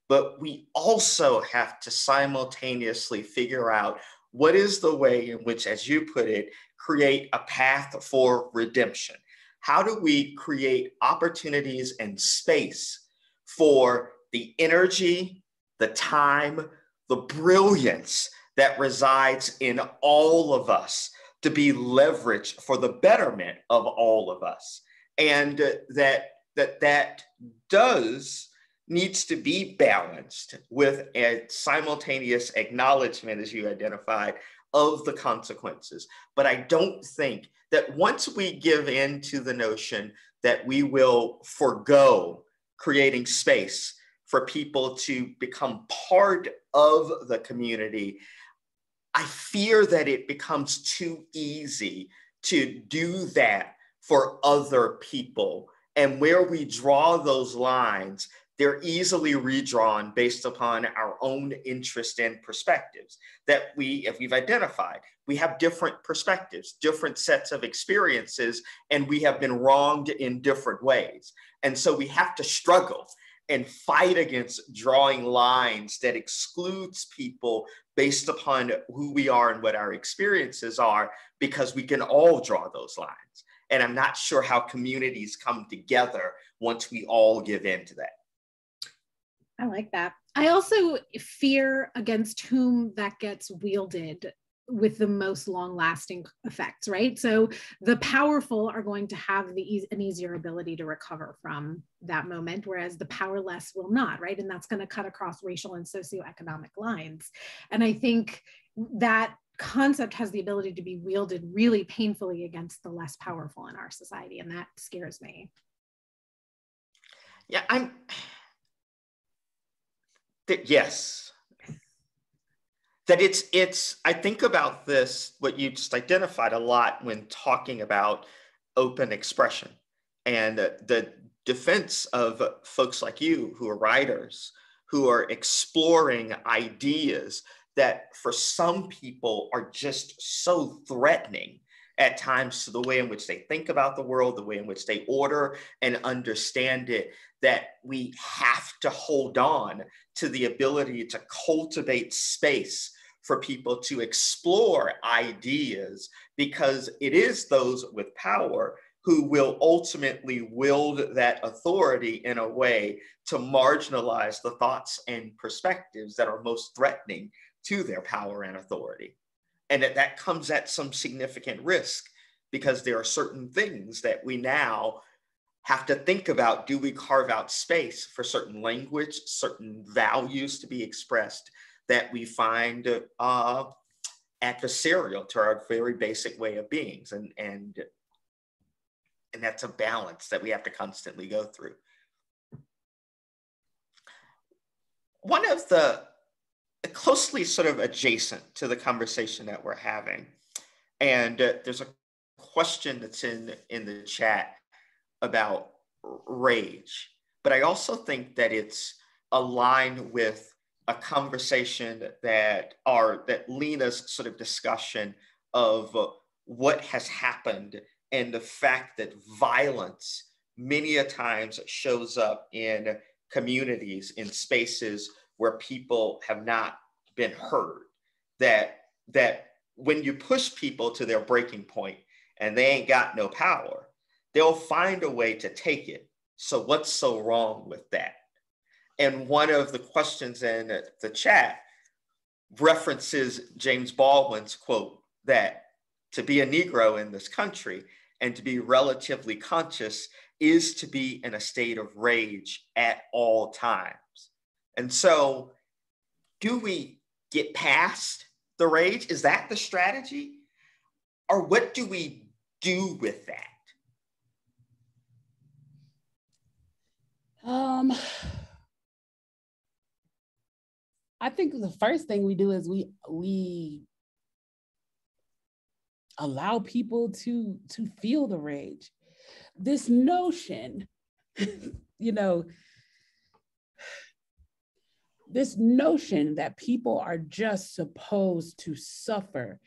But we also have to simultaneously figure out what is the way in which, as you put it, create a path for redemption. How do we create opportunities and space for the energy, the time, the brilliance that resides in all of us to be leveraged for the betterment of all of us? And that needs to be balanced with a simultaneous acknowledgement, as you identified, of the consequences. But I don't think that once we give in to the notion that we will forego creating space for people to become part of the community, I fear that it becomes too easy to do that for other people. And where we draw those lines, they're easily redrawn based upon our own interest and perspectives that if we've identified, we have different perspectives, different sets of experiences, and we have been wronged in different ways. And so we have to struggle and fight against drawing lines that excludes people based upon who we are and what our experiences are, because we can all draw those lines. And I'm not sure how communities come together once we all give in to that. I like that. I also fear against whom that gets wielded with the most long-lasting effects, right? So the powerful are going to have an easier ability to recover from that moment, whereas the powerless will not, right? And that's going to cut across racial and socioeconomic lines. And I think that concept has the ability to be wielded really painfully against the less powerful in our society, and that scares me. Yeah, yes. That it's, I think about this, what you just identified a lot when talking about open expression and the defense of folks like you who are writers, who are exploring ideas that for some people are just so threatening at times to the way in which they think about the world, the way in which they order and understand it, that we have to hold on to the ability to cultivate space for people to explore ideas, because it is those with power who will ultimately wield that authority in a way to marginalize the thoughts and perspectives that are most threatening to their power and authority. And that comes at some significant risk, because there are certain things that we now have to think about. Do we carve out space for certain language, certain values to be expressed that we find adversarial to our very basic way of beings? And that's a balance that we have to constantly go through. One of the closely sort of adjacent to the conversation that we're having, and there's a question that's in the chat about rage, but I also think that it's aligned with a conversation that Lena's sort of discussion of what has happened and the fact that violence many a times shows up in communities, in spaces where people have not been heard, that when you push people to their breaking point and they ain't got no power, they'll find a way to take it. So what's so wrong with that? And one of the questions in the chat references James Baldwin's quote that to be a Negro in this country and to be relatively conscious is to be in a state of rage at all times. And so, do we get past the rage? Is that the strategy? Or what do we do with that? I think the first thing we do is we allow people to feel the rage. This notion, this notion that people are just supposed to suffer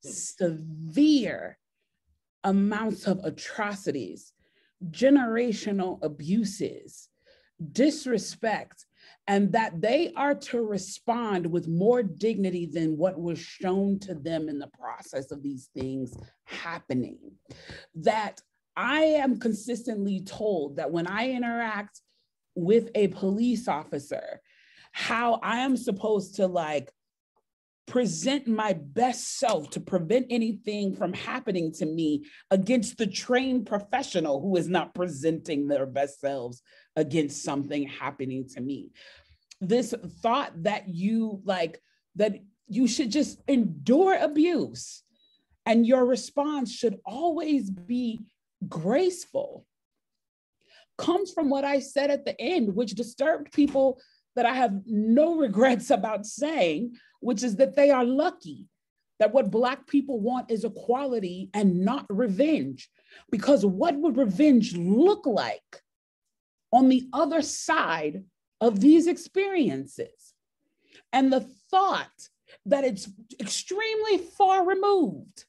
severe amounts of atrocities, generational abuses, disrespect, and that they are to respond with more dignity than what was shown to them in the process of these things happening. That I am consistently told that when I interact with a police officer, how I am supposed to present my best self to prevent anything from happening to me against the trained professional who is not presenting their best selves against something happening to me. This thought that that you should just endure abuse and your response should always be graceful comes from what I said at the end, which disturbed people that I have no regrets about saying, which is that they are lucky that what Black people want is equality and not revenge. Because what would revenge look like on the other side of these experiences? And the thought that it's extremely far removed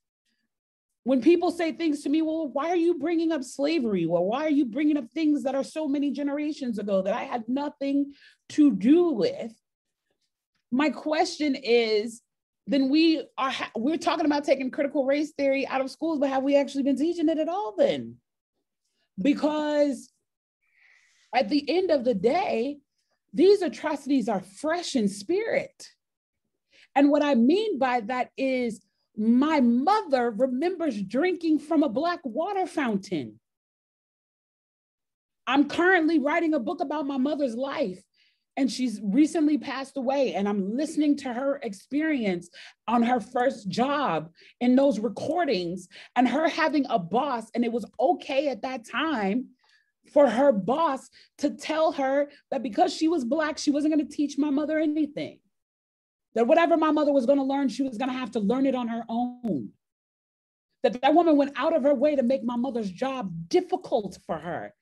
When people say things to me, well, why are you bringing up slavery? Well, why are you bringing up things that are so many generations ago that I had nothing to do with? My question is, then we're talking about taking critical race theory out of schools, but have we actually been teaching it at all then? Because at the end of the day, these atrocities are fresh in spirit. And what I mean by that is my mother remembers drinking from a black water fountain. I'm currently writing a book about my mother's life, and she's recently passed away, and I'm listening to her experience on her first job in those recordings, and her having a boss, and it was okay at that time for her boss to tell her that because she was Black, she wasn't going to teach my mother anything. That whatever my mother was going to learn, she was going to have to learn it on her own. That woman went out of her way to make my mother's job difficult for her.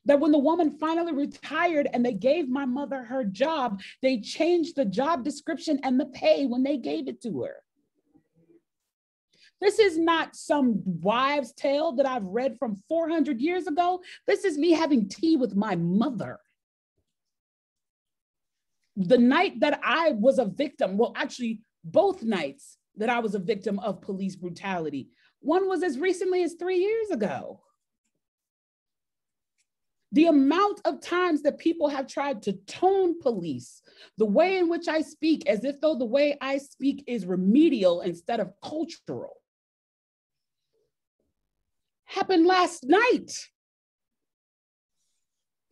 That when the woman finally retired and they gave my mother her job, they changed the job description and the pay when they gave it to her. This is not some wives' tale that I've read from 400 years ago. This is me having tea with my mother. The night that I was a victim, well, actually, both nights that I was a victim of police brutality. One was as recently as 3 years ago. The amount of times that people have tried to tone police, the way in which I speak, as if though the way I speak is remedial instead of cultural, happened last night.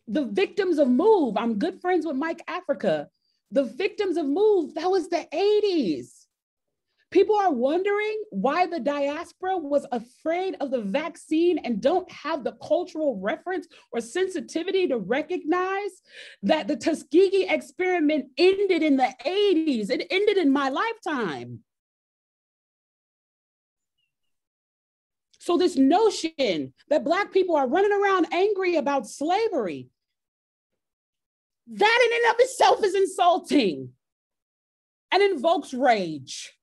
The victims of MOVE, I'm good friends with Mike Africa. The victims of MOVE, that was the 80s. People are wondering why the diaspora was afraid of the vaccine and don't have the cultural reference or sensitivity to recognize that the Tuskegee experiment ended in the 80s. It ended in my lifetime. So this notion that Black people are running around angry about slavery, that in and of itself is insulting and invokes rage.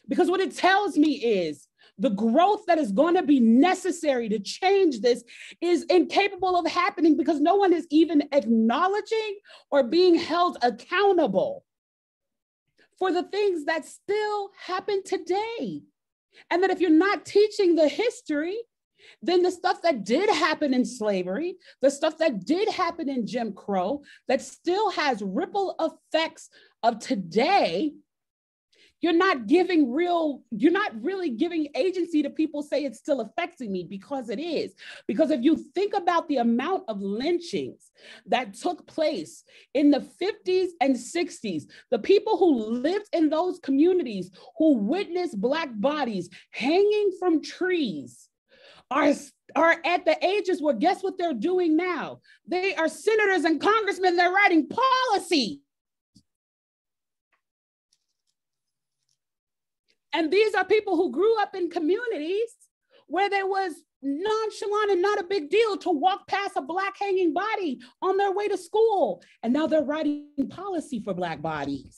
Because what it tells me is the growth that is going to be necessary to change this is incapable of happening because no one is even acknowledging or being held accountable for the things that still happen today. And that if you're not teaching the history, then the stuff that did happen in slavery, the stuff that did happen in Jim Crow, that still has ripple effects of today, you're not really giving agency to people say it's still affecting me, because it is. Because if you think about the amount of lynchings that took place in the 50s and 60s, the people who lived in those communities who witnessed Black bodies hanging from trees are at the ages where guess what they're doing now? They are senators and congressmen, they're writing policy. And these are people who grew up in communities where there was nonchalant and not a big deal to walk past a Black hanging body on their way to school. And now they're writing policy for Black bodies.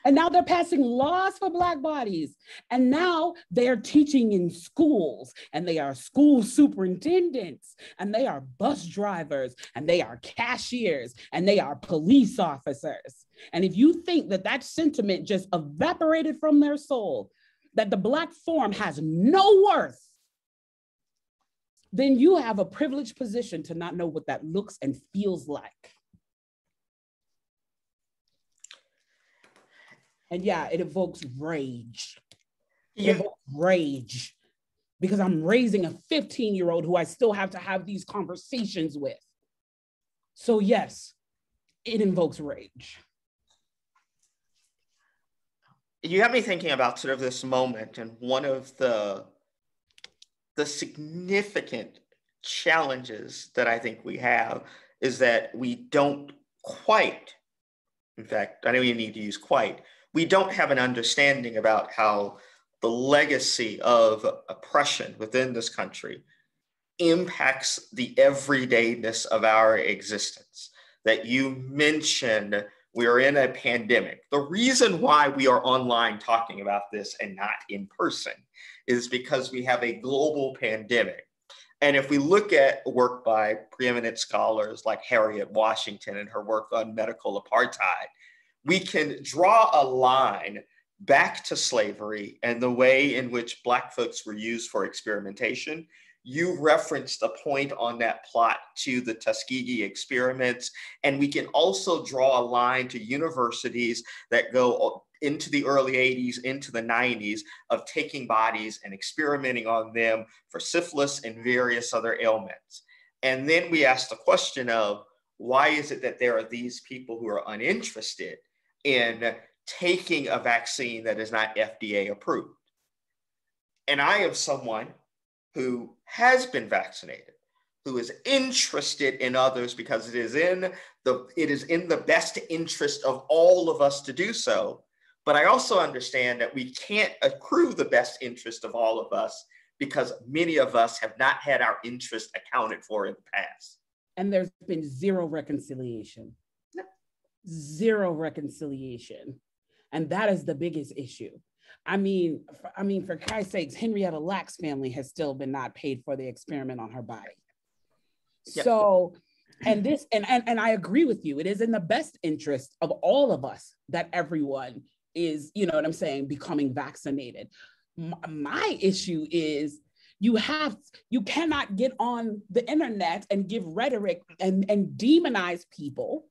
And now they're passing laws for Black bodies. And now they're teaching in schools, and they are school superintendents, and they are bus drivers, and they are cashiers, and they are police officers. And if you think that that sentiment just evaporated from their soul, that the Black form has no worth, then you have a privileged position to not know what that looks and feels like. And yeah, it evokes rage. It evokes rage because I'm raising a 15-year-old who I still have to have these conversations with. So yes, it invokes rage. You have me thinking about sort of this moment, and one of the significant challenges that I think we have is that we don't quite, in fact, I don't even need to use quite, we don't have an understanding about how the legacy of oppression within this country impacts the everydayness of our existence. That you mentioned We are in a pandemic. The reason why we are online talking about this and not in person is because we have a global pandemic. And if we look at work by preeminent scholars like Harriet Washington and her work on medical apartheid, we can draw a line back to slavery and the way in which Black folks were used for experimentation. You referenced a point on that plot to the Tuskegee experiments, and we can also draw a line to universities that go into the early 80s, into the 90s, of taking bodies and experimenting on them for syphilis and various other ailments. And then we ask the question of, why is it that there are these people who are uninterested in taking a vaccine that is not FDA approved? And I am someone who has been vaccinated, who is interested in others because it is in the best interest of all of us to do so. But I also understand that we can't accrue the best interest of all of us because many of us have not had our interest accounted for in the past. And there's been zero reconciliation. No. Zero reconciliation. And that is the biggest issue. I mean, for Christ's sakes, Henrietta Lacks family has still been not paid for the experiment on her body. Yep. So, and I agree with you. It is in the best interest of all of us that everyone is, you know what I'm saying, becoming vaccinated. My issue is you cannot get on the internet and give rhetoric and demonize people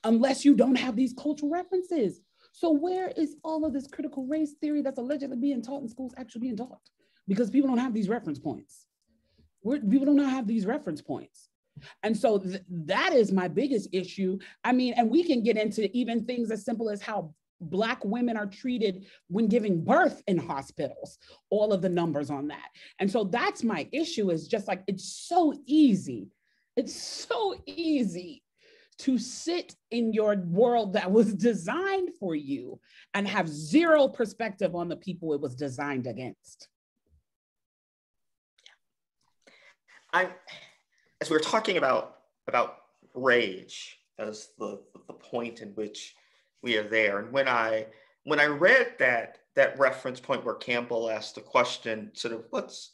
unless you don't have these cultural references. So where is all of this critical race theory that's allegedly being taught in schools actually being taught? Because people don't have these reference points. People do not have these reference points. And so that is my biggest issue. I mean, and we can get into even things as simple as how Black women are treated when giving birth in hospitals, all of the numbers on that. And so that's my issue, is just like, it's so easy. It's so easy to sit in your world that was designed for you and have zero perspective on the people it was designed against. As we're talking about rage as the point in which we are there, and when I read that reference point where Campbell asked the question, sort of what's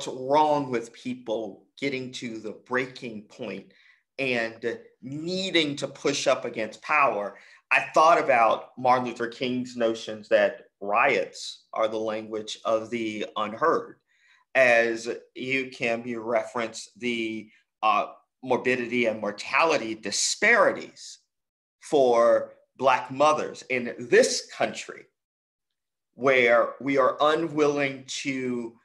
wrong with people getting to the breaking point and needing to push up against power, I thought about Martin Luther King's notions that riots are the language of the unheard. As you reference the morbidity and mortality disparities for Black mothers in this country, where we are unwilling to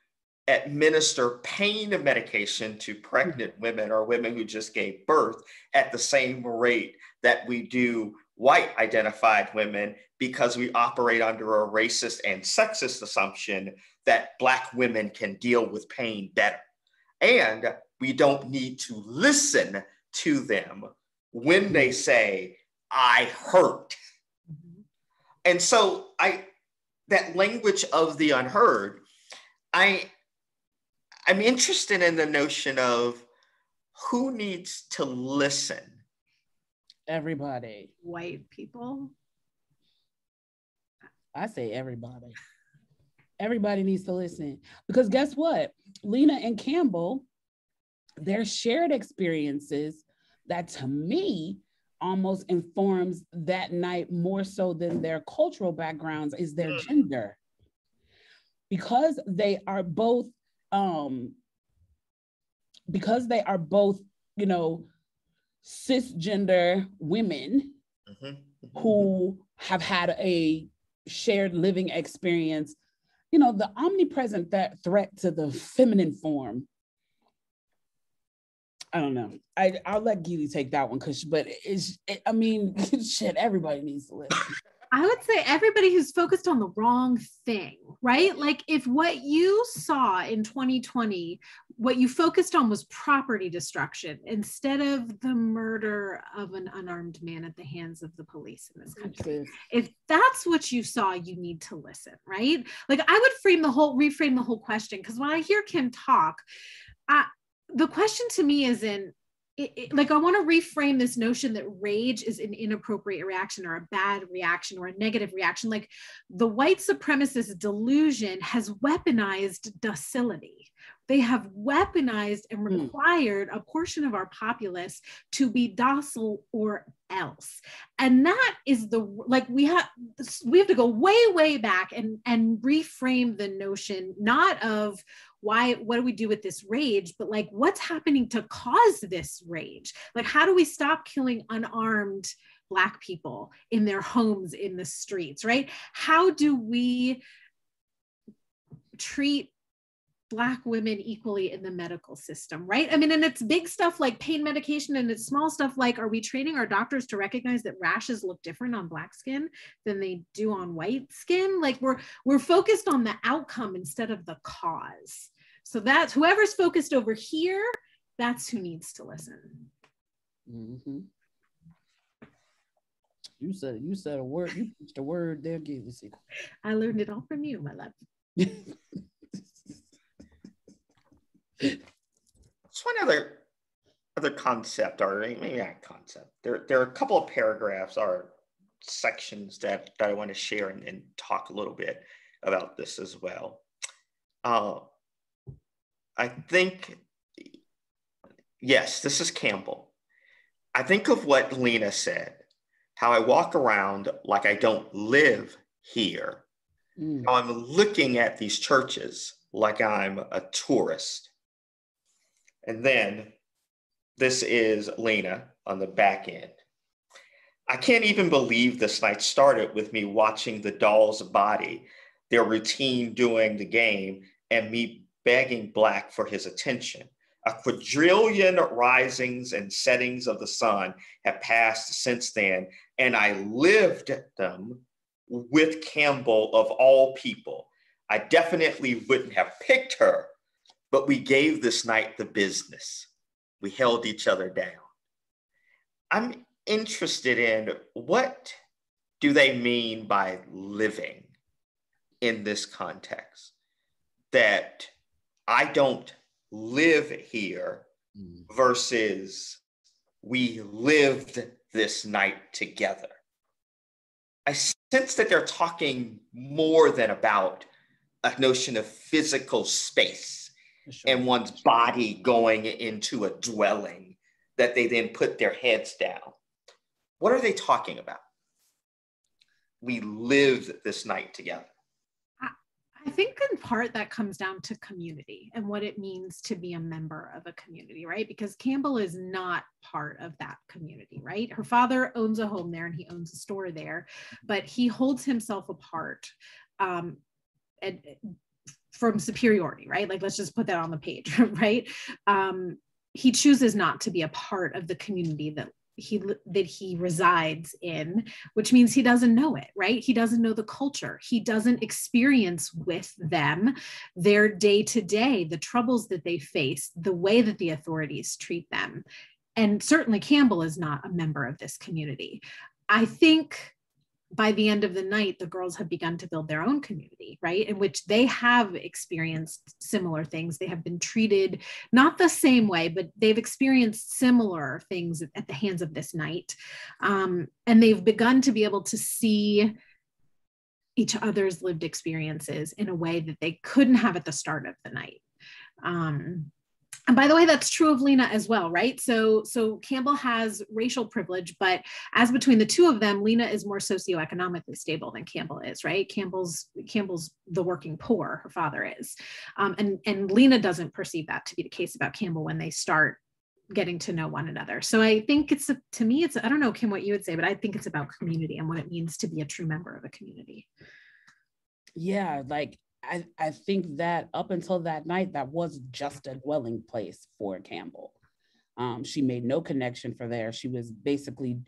administer pain medication to pregnant women or women who just gave birth at the same rate that we do white identified women, because we operate under a racist and sexist assumption that Black women can deal with pain better. And we don't need to listen to them when they say, I hurt. And so that language of the unheard, I'm interested in the notion of who needs to listen. Everybody. White people. I say everybody. Everybody needs to listen. Because guess what? Lena and Campbell, their shared experiences, that to me almost informs that night more so than their cultural backgrounds, is their gender. Because they are both, you know, cisgender women who have had a shared living experience, you know, the omnipresent threat to the feminine form. I don't know. I'll let Gilly take that one, shit, everybody needs to listen. I would say everybody who's focused on the wrong thing, right? Like, if what you saw in 2020, what you focused on was property destruction instead of the murder of an unarmed man at the hands of the police in this country. If that's what you saw, you need to listen, right? Like, I would reframe the whole question, because when I hear Kim talk, the question to me isn't, like, I want to reframe this notion that rage is an inappropriate reaction or a bad reaction or a negative reaction. Like, the white supremacist delusion has weaponized docility. They have weaponized and required a portion of our populace to be docile or else. And that is like, we have to go way back and reframe the notion, not of what do we do with this rage, but like, what's happening to cause this rage? Like, how do we stop killing unarmed Black people in their homes, in the streets, right? How do we treat Black women equally in the medical system, right? I mean, and it's big stuff like pain medication, and it's small stuff like, are we training our doctors to recognize that rashes look different on Black skin than they do on white skin? Like, we're focused on the outcome instead of the cause. So that's, whoever's focused over here, that's who needs to listen. Mm-hmm. You said a word, you preached a word there, Gilly Segal. I learned it all from you, my love. Just one other concept, or maybe not concept. There are a couple of paragraphs or sections that I want to share and talk a little bit about this as well. I think, yes, this is Campbell. I think of what Lena said, how I walk around like I don't live here. How I'm looking at these churches like I'm a tourist. And then this is Lena on the back end. I can't even believe this night started with me watching the doll's body, their routine doing the game, and me begging Black for his attention. A quadrillion risings and settings of the sun have passed since then, and I lived them with Campbell of all people. I definitely wouldn't have picked her, but we gave this night the business. We held each other down. I'm interested in, what do they mean by living in this context? That I don't live here versus we lived this night together. I sense that they're talking more than about a notion of physical space and one's body going into a dwelling that they then put their heads down. What are they talking about? We lived this night together. I think in part that comes down to community and what it means to be a member of a community, right? Because Campbell is not part of that community, right? Her father owns a home there and he owns a store there, but he holds himself apart from superiority, right? Like, let's just put that on the page, right? He chooses not to be a part of the community that he resides in, which means he doesn't know it, right? He doesn't know the culture. He doesn't experience with them their day-to-day, the troubles that they face, the way that the authorities treat them. And certainly Campbell is not a member of this community. I think by the end of the night, the girls have begun to build their own community, right? In which they have experienced similar things. They have been treated not the same way, but they've experienced similar things at the hands of this night. And they've begun to be able to see each other's lived experiences in a way that they couldn't have at the start of the night. And by the way, that's true of Lena as well, right? So Campbell has racial privilege, but as between the two of them, Lena is more socioeconomically stable than Campbell is, right? Campbell's the working poor, her father is. And Lena doesn't perceive that to be the case about Campbell when they start getting to know one another. So I think to me, I don't know, Kim, what you would say, but I think it's about community and what it means to be a true member of a community. Yeah, like, I think that up until that night, that was just a dwelling place for Campbell. She made no connection for there. She was basically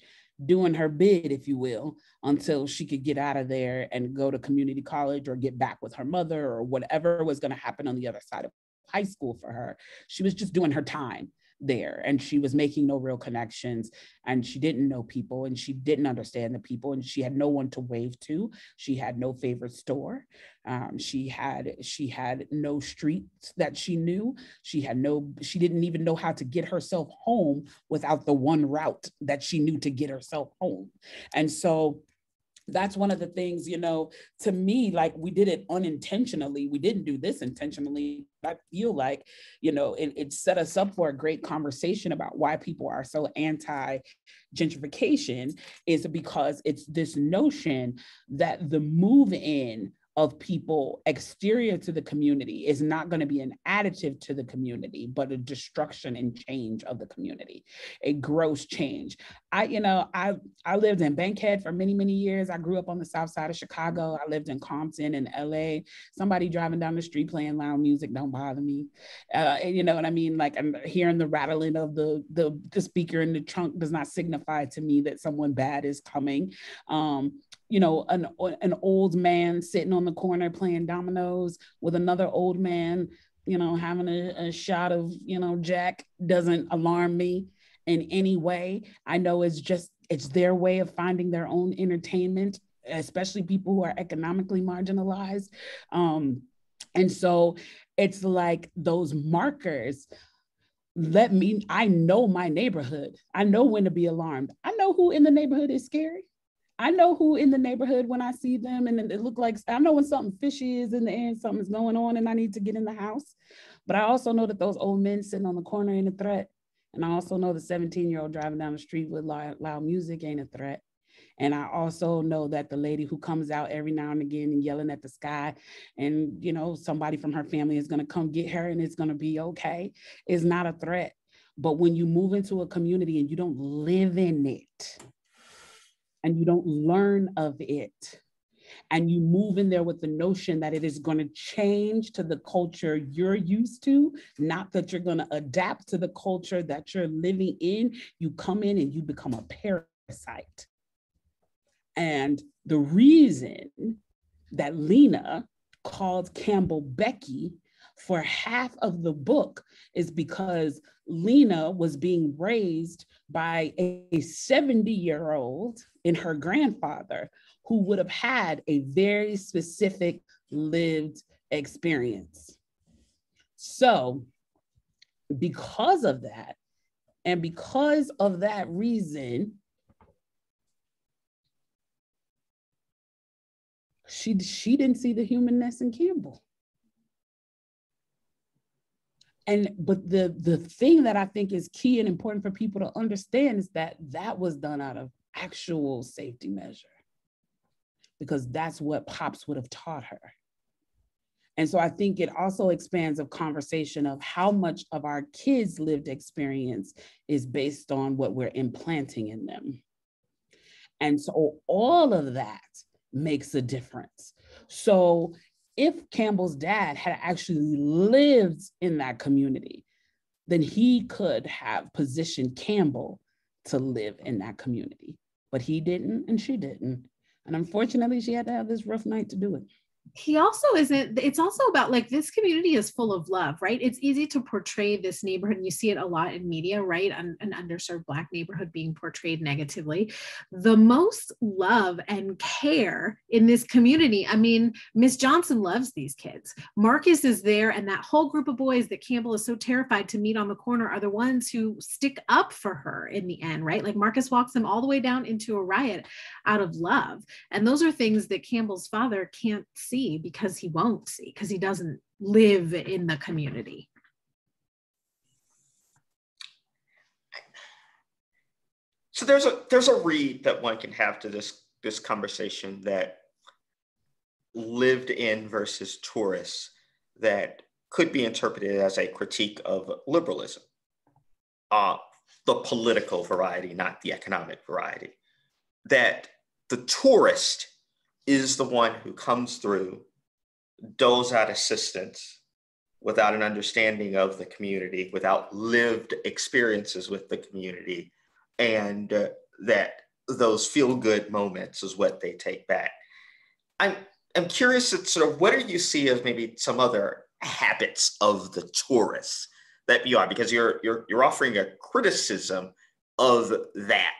doing her bid, if you will, until she could get out of there and go to community college or get back with her mother or whatever was going to happen on the other side of high school for her. She was just doing her time there, and she was making no real connections, and she didn't know people, and she didn't understand the people, and she had no one to wave to. She had no favorite store. She had no streets that she knew. She didn't even know how to get herself home without the one route that she knew to get herself home. And so that's one of the things, to me, like, we did it unintentionally. We didn't do this intentionally. I feel like, it set us up for a great conversation about why people are so anti-gentrification, is because it's this notion that the move in of people exterior to the community is not going to be an additive to the community, but a destruction and change of the community, a gross change. I lived in Bankhead for many, many years. I grew up on the south side of Chicago. I lived in Compton and LA. Somebody driving down the street playing loud music don't bother me. You know what I mean? Like, I'm hearing the rattling of the speaker in the trunk does not signify to me that someone bad is coming. An old man sitting on the corner playing dominoes with another old man, having a shot of, Jack doesn't alarm me in any way. I know it's their way of finding their own entertainment, especially people who are economically marginalized. And so it's like those markers I know my neighborhood. I know when to be alarmed. I know who in the neighborhood is scary. I know who in the neighborhood when I see them, and it look like, I know when something fishy is in the air, something's going on and I need to get in the house. But I also know that those old men sitting on the corner ain't a threat. And I also know the 17-year-old driving down the street with loud music ain't a threat. And I also know that the lady who comes out every now and again and yelling at the sky, and somebody from her family is going to come get her and it's going to be okay, is not a threat. But when you move into a community and you don't live in it, and you don't learn of it, and you move in there with the notion that it is going to change to the culture you're used to, not that you're going to adapt to the culture that you're living in, you come in and you become a parasite. And the reason that Lena called Campbell Becky for half of the book is because Lena was being raised by a 70-year-old and her grandfather who would have had a very specific lived experience. So because of that, and because of that reason, she didn't see the humanness in Campbell. But the thing that I think is key and important for people to understand is that was done out of actual safety measure, because that's what Pops would have taught her. And so I think it also expands a conversation of how much of our kids' lived experience is based on what we're implanting in them. And so all of that makes a difference. So if Campbell's dad had actually lived in that community, then he could have positioned Campbell to live in that community. But he didn't, and she didn't. And unfortunately, she had to have this rough night to do it. He also isn't, it's also about like, this community is full of love, right? It's easy to portray this neighborhood, and you see it a lot in media, right? An underserved Black neighborhood being portrayed negatively. The most love and care in this community, I mean, Miss Johnson loves these kids. Marcus is there, and that whole group of boys that Campbell is so terrified to meet on the corner are the ones who stick up for her in the end, right? Like, Marcus walks them all the way down into a riot out of love. And those are things that Campbell's father can't see, because he won't see, because he doesn't live in the community. So there's a read that one can have to this conversation, that lived in versus tourists, that could be interpreted as a critique of liberalism, the political variety, not the economic variety. That the tourist is the one who comes through, doles out assistance without an understanding of the community, without lived experiences with the community, and that those feel-good moments is what they take back. I'm curious at sort of, what do you see as maybe some other habits of the tourists that you are, because you're offering a criticism of that.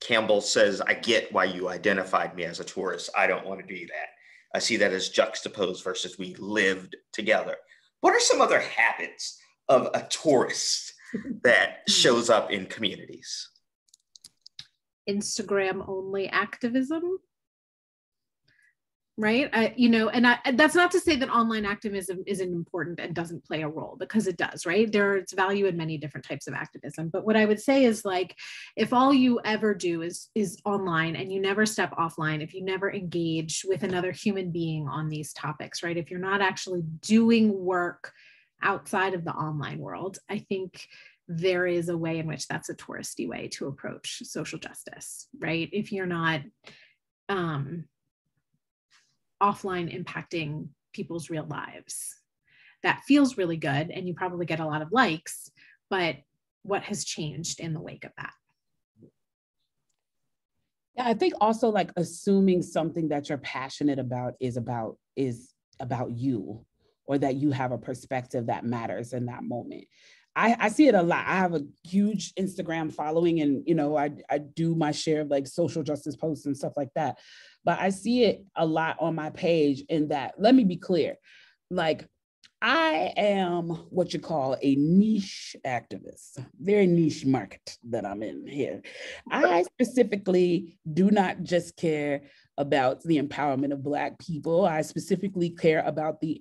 Campbell says, I get why you identified me as a tourist. I don't want to do that. I see that as juxtaposed versus we lived together. What are some other habits of a tourist that shows up in communities? Instagram only activism, right? That's not to say that online activism isn't important and doesn't play a role, because it does, right? There's value in many different types of activism. But what I would say is, like, if all you ever do is online and you never step offline, if you never engage with another human being on these topics, right? If you're not actually doing work outside of the online world, I think there is a way in which that's a touristy way to approach social justice, right? If you're not offline impacting people's real lives, that feels really good and you probably get a lot of likes, but what has changed in the wake of that? Yeah, I think also, like, assuming something that you're passionate about is about you, or that you have a perspective that matters in that moment. I see it a lot. I have a huge Instagram following, and I do my share of like social justice posts and stuff like that. But I see it a lot on my page in that, let me be clear, like, I am what you call a niche activist, very niche market that I'm in here. I specifically do not just care about the empowerment of Black people. I specifically care about the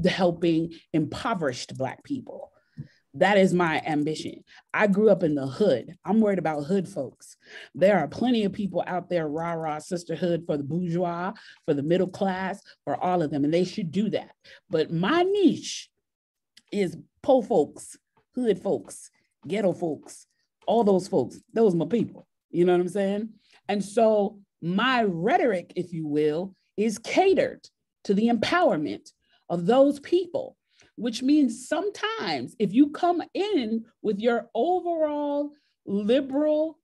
helping impoverished Black people. That is my ambition. I grew up in the hood. I'm worried about hood folks. There are plenty of people out there, rah-rah sisterhood for the bourgeois, for the middle class, for all of them, and they should do that. But my niche is po folks, hood folks, ghetto folks, all those folks. Those are my people. You know what I'm saying? And so my rhetoric, if you will, is catered to the empowerment of those people, which means sometimes if you come in with your overall liberal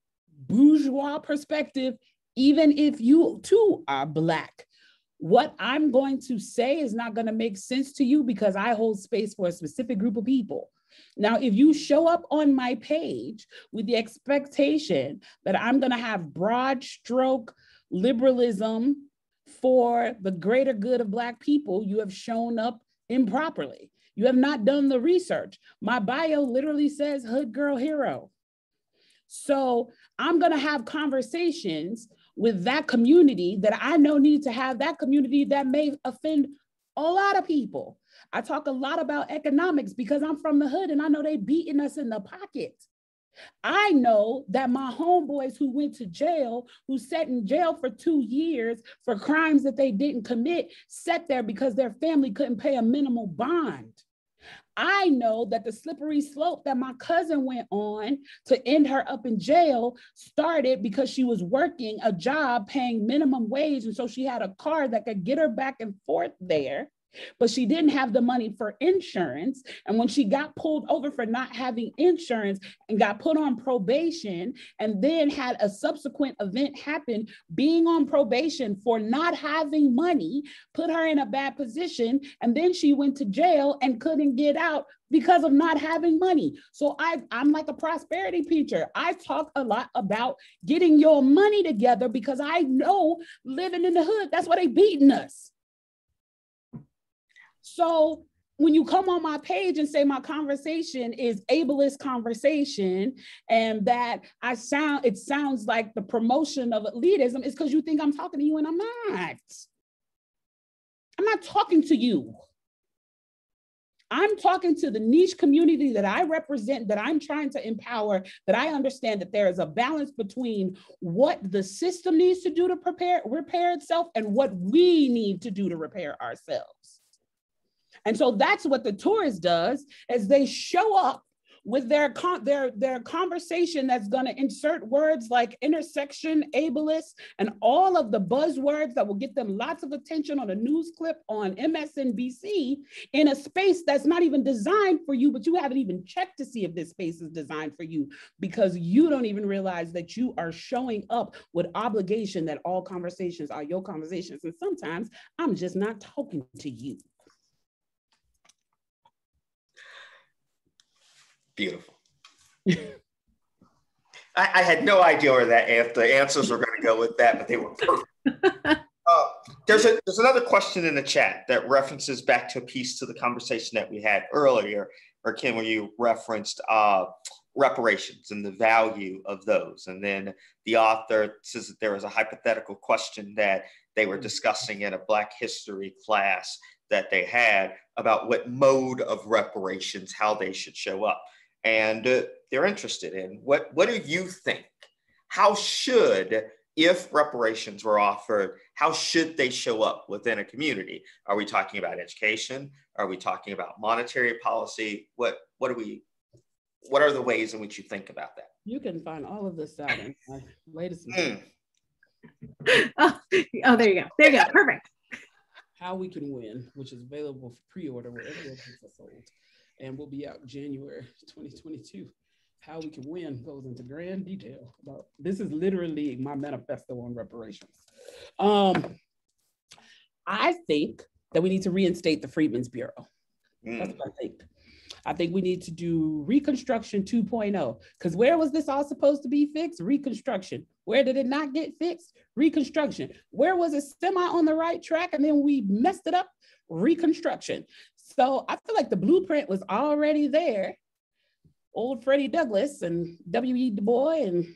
bourgeois perspective, even if you too are Black, what I'm going to say is not going to make sense to you because I hold space for a specific group of people. Now, if you show up on my page with the expectation that I'm going to have broad stroke liberalism for the greater good of Black people, you have shown up improperly. You have not done the research. My bio literally says hood girl hero. So I'm going to have conversations with that community that I know need to have that community that may offend a lot of people. I talk a lot about economics because I'm from the hood and I know they beating us in the pocket. I know that my homeboys who went to jail, who sat in jail for 2 years for crimes that they didn't commit, sat there because their family couldn't pay a minimal bond. I know that the slippery slope that my cousin went on to end her up in jail started because she was working a job paying minimum wage. And so she had a car that could get her back and forth there, but she didn't have the money for insurance. And when she got pulled over for not having insurance and got put on probation and then had a subsequent event happen, being on probation for not having money, put her in a bad position. And then she went to jail and couldn't get out because of not having money. So I'm like a prosperity preacher. I talk a lot about getting your money together because I know living in the hood, that's why they beating us. So when you come on my page and say my conversation is ableist conversation and that it sounds like the promotion of elitism, is because you think I'm talking to you and I'm not. I'm not talking to you. I'm talking to the niche community that I represent, that I'm trying to empower, that I understand that there is a balance between what the system needs to do to repair itself and what we need to do to repair ourselves. And so that's what the tourist does, is they show up with their conversation that's going to insert words like intersection, ableist, and all of the buzzwords that will get them lots of attention on a news clip on MSNBC in a space that's not even designed for you, but you haven't even checked to see if this space is designed for you because you don't even realize that you are showing up with obligation that all conversations are your conversations. And sometimes I'm just not talking to you. Beautiful. I had no idea where the answers were going to go with that, but they were perfect. There's another question in the chat that references back to a piece to the conversation that we had earlier, or Kim, where you referenced reparations and the value of those. And then the author says that there was a hypothetical question that they were discussing in a Black history class that they had about what mode of reparations, how they should show up. And they're interested in what do you think? How should, if reparations were offered, how should they show up within a community? Are we talking about education? Are we talking about monetary policy? What are the ways in which you think about that? You can find all of this out in my latest. Oh, there you go. There you go. Perfect. How We Can Win, which is available for pre-order wherever your books are sold, and will be out January 2022. How We Can Win goes into grand detail about this. Is literally my manifesto on reparations. I think that we need to reinstate the Freedmen's Bureau. That's what I think. I think we need to do Reconstruction 2.0, because where was this all supposed to be fixed? Reconstruction. Where did it not get fixed? Reconstruction. Where was it semi on the right track and then we messed it up? Reconstruction. So I feel like the blueprint was already there. Old Freddie Douglass and W.E. Du Bois and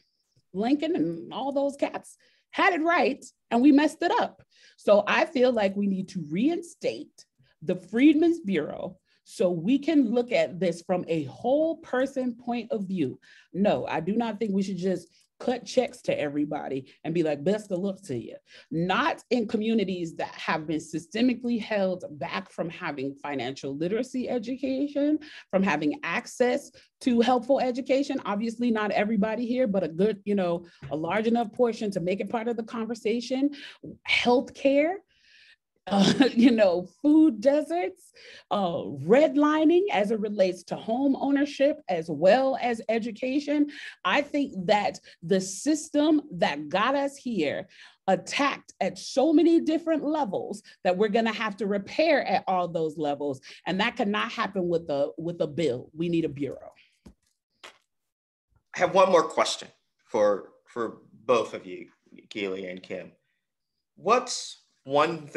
Lincoln and all those cats had it right, and we messed it up. So I feel like we need to reinstate the Freedmen's Bureau so we can look at this from a whole person point of view. No, I do not think we should just cut checks to everybody and be like, best of luck to you. Not in communities that have been systemically held back from having financial literacy education, from having access to helpful education. Obviously not everybody here, but a good, a large enough portion to make it part of the conversation. Healthcare. Food deserts, redlining as it relates to home ownership as well as education. I think that the system that got us here attacked at so many different levels that we're going to have to repair at all those levels. And that cannot happen with a bill. We need a bureau. I have one more question for both of you, Gilly and Kim. What's one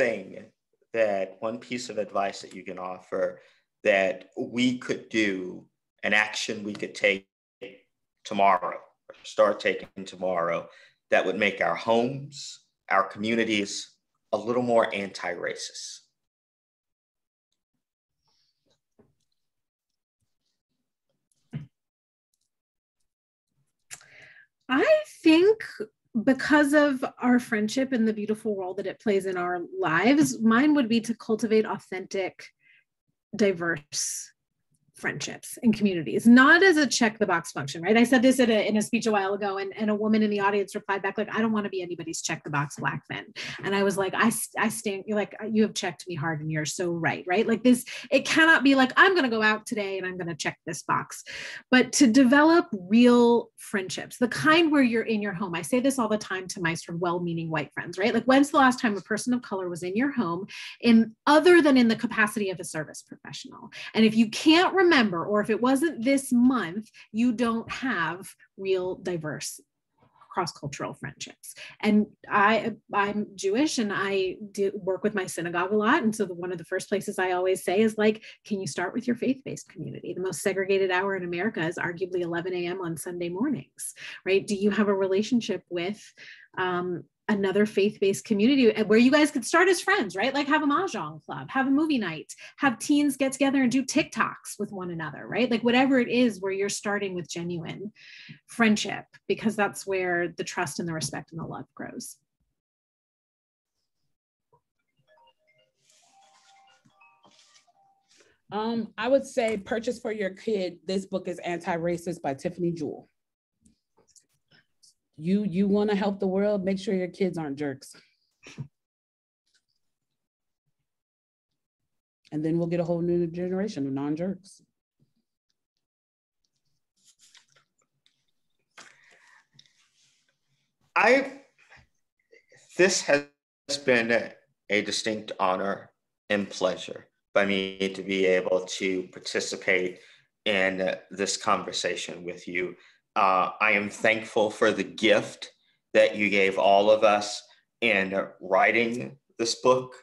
piece of advice that you can offer that we could do, an action we could take tomorrow, or start taking tomorrow, that would make our homes, our communities a little more anti-racist? I think because of our friendship and the beautiful role that it plays in our lives, mine would be to cultivate authentic, diverse friendships and communities, not as a check the box function, right? I said this in a speech a while ago, and a woman in the audience replied back like, I don't want to be anybody's check the box Black then. And I was like, I stand, you're like, you have checked me hard and you're so right? Like this, it cannot be like, I'm going to go out today and I'm going to check this box, but to develop real friendships, the kind where you're in your home. I say this all the time to my sort of well-meaning white friends, right? Like, when's the last time a person of color was in your home other than in the capacity of a service professional? And if you can't remember, or if it wasn't this month, you don't have real diverse cross-cultural friendships. And I'm Jewish and I work with my synagogue a lot. And so one of the first places I always say is like, can you start with your faith-based community? The most segregated hour in America is arguably 11 a.m. on Sunday mornings, right? Do you have a relationship with another faith-based community where you guys could start as friends, right? Like have a mahjong club, have a movie night, have teens get together and do TikToks with one another, right? Like whatever it is where you're starting with genuine friendship, because that's where the trust and the respect and the love grows. I would say purchase for your kid. This book is Anti-Racist by Tiffany Jewell. You want to help the world, make sure your kids aren't jerks. And then we'll get a whole new generation of non-jerks. This has been a distinct honor and pleasure by me to be able to participate in this conversation with you. I am thankful for the gift that you gave all of us in writing this book.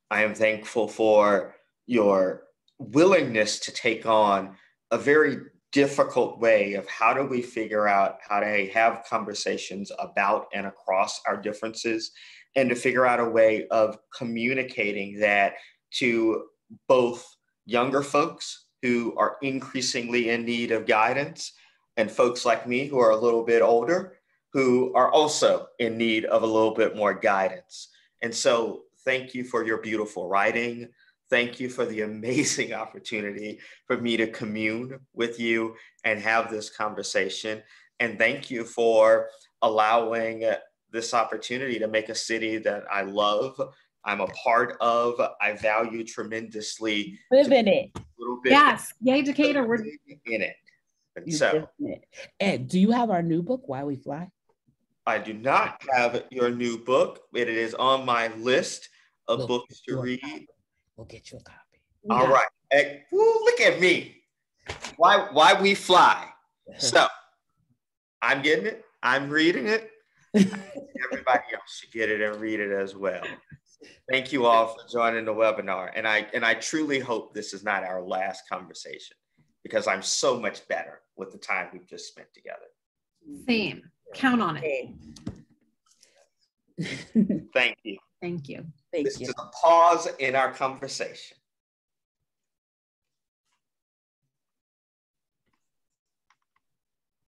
I am thankful for your willingness to take on a very difficult way of how do we figure out how to have conversations about and across our differences, and to figure out a way of communicating that to both younger folks who are increasingly in need of guidance and folks like me who are a little bit older who are also in need of a little bit more guidance. And so thank you for your beautiful writing. Thank you for the amazing opportunity for me to commune with you and have this conversation. And thank you for allowing this opportunity to make a city that I love, I'm a part of, I value tremendously. Live in it. A little bit. Yes. Yay, Decatur. We're in it. And so, Ed, do you have our new book, Why We Fly? I do not have your new book. It is on my list of books to read. We'll get you a copy. All right. Hey, woo, look at me. Why We Fly. So I'm getting it. I'm reading it. Everybody else should get it and read it as well. Thank you all for joining the webinar. And I truly hope this is not our last conversation, because I'm so much better with the time we've just spent together. Same. Count on it. Thank you. Thank you. Thank This you. is a pause in our conversation.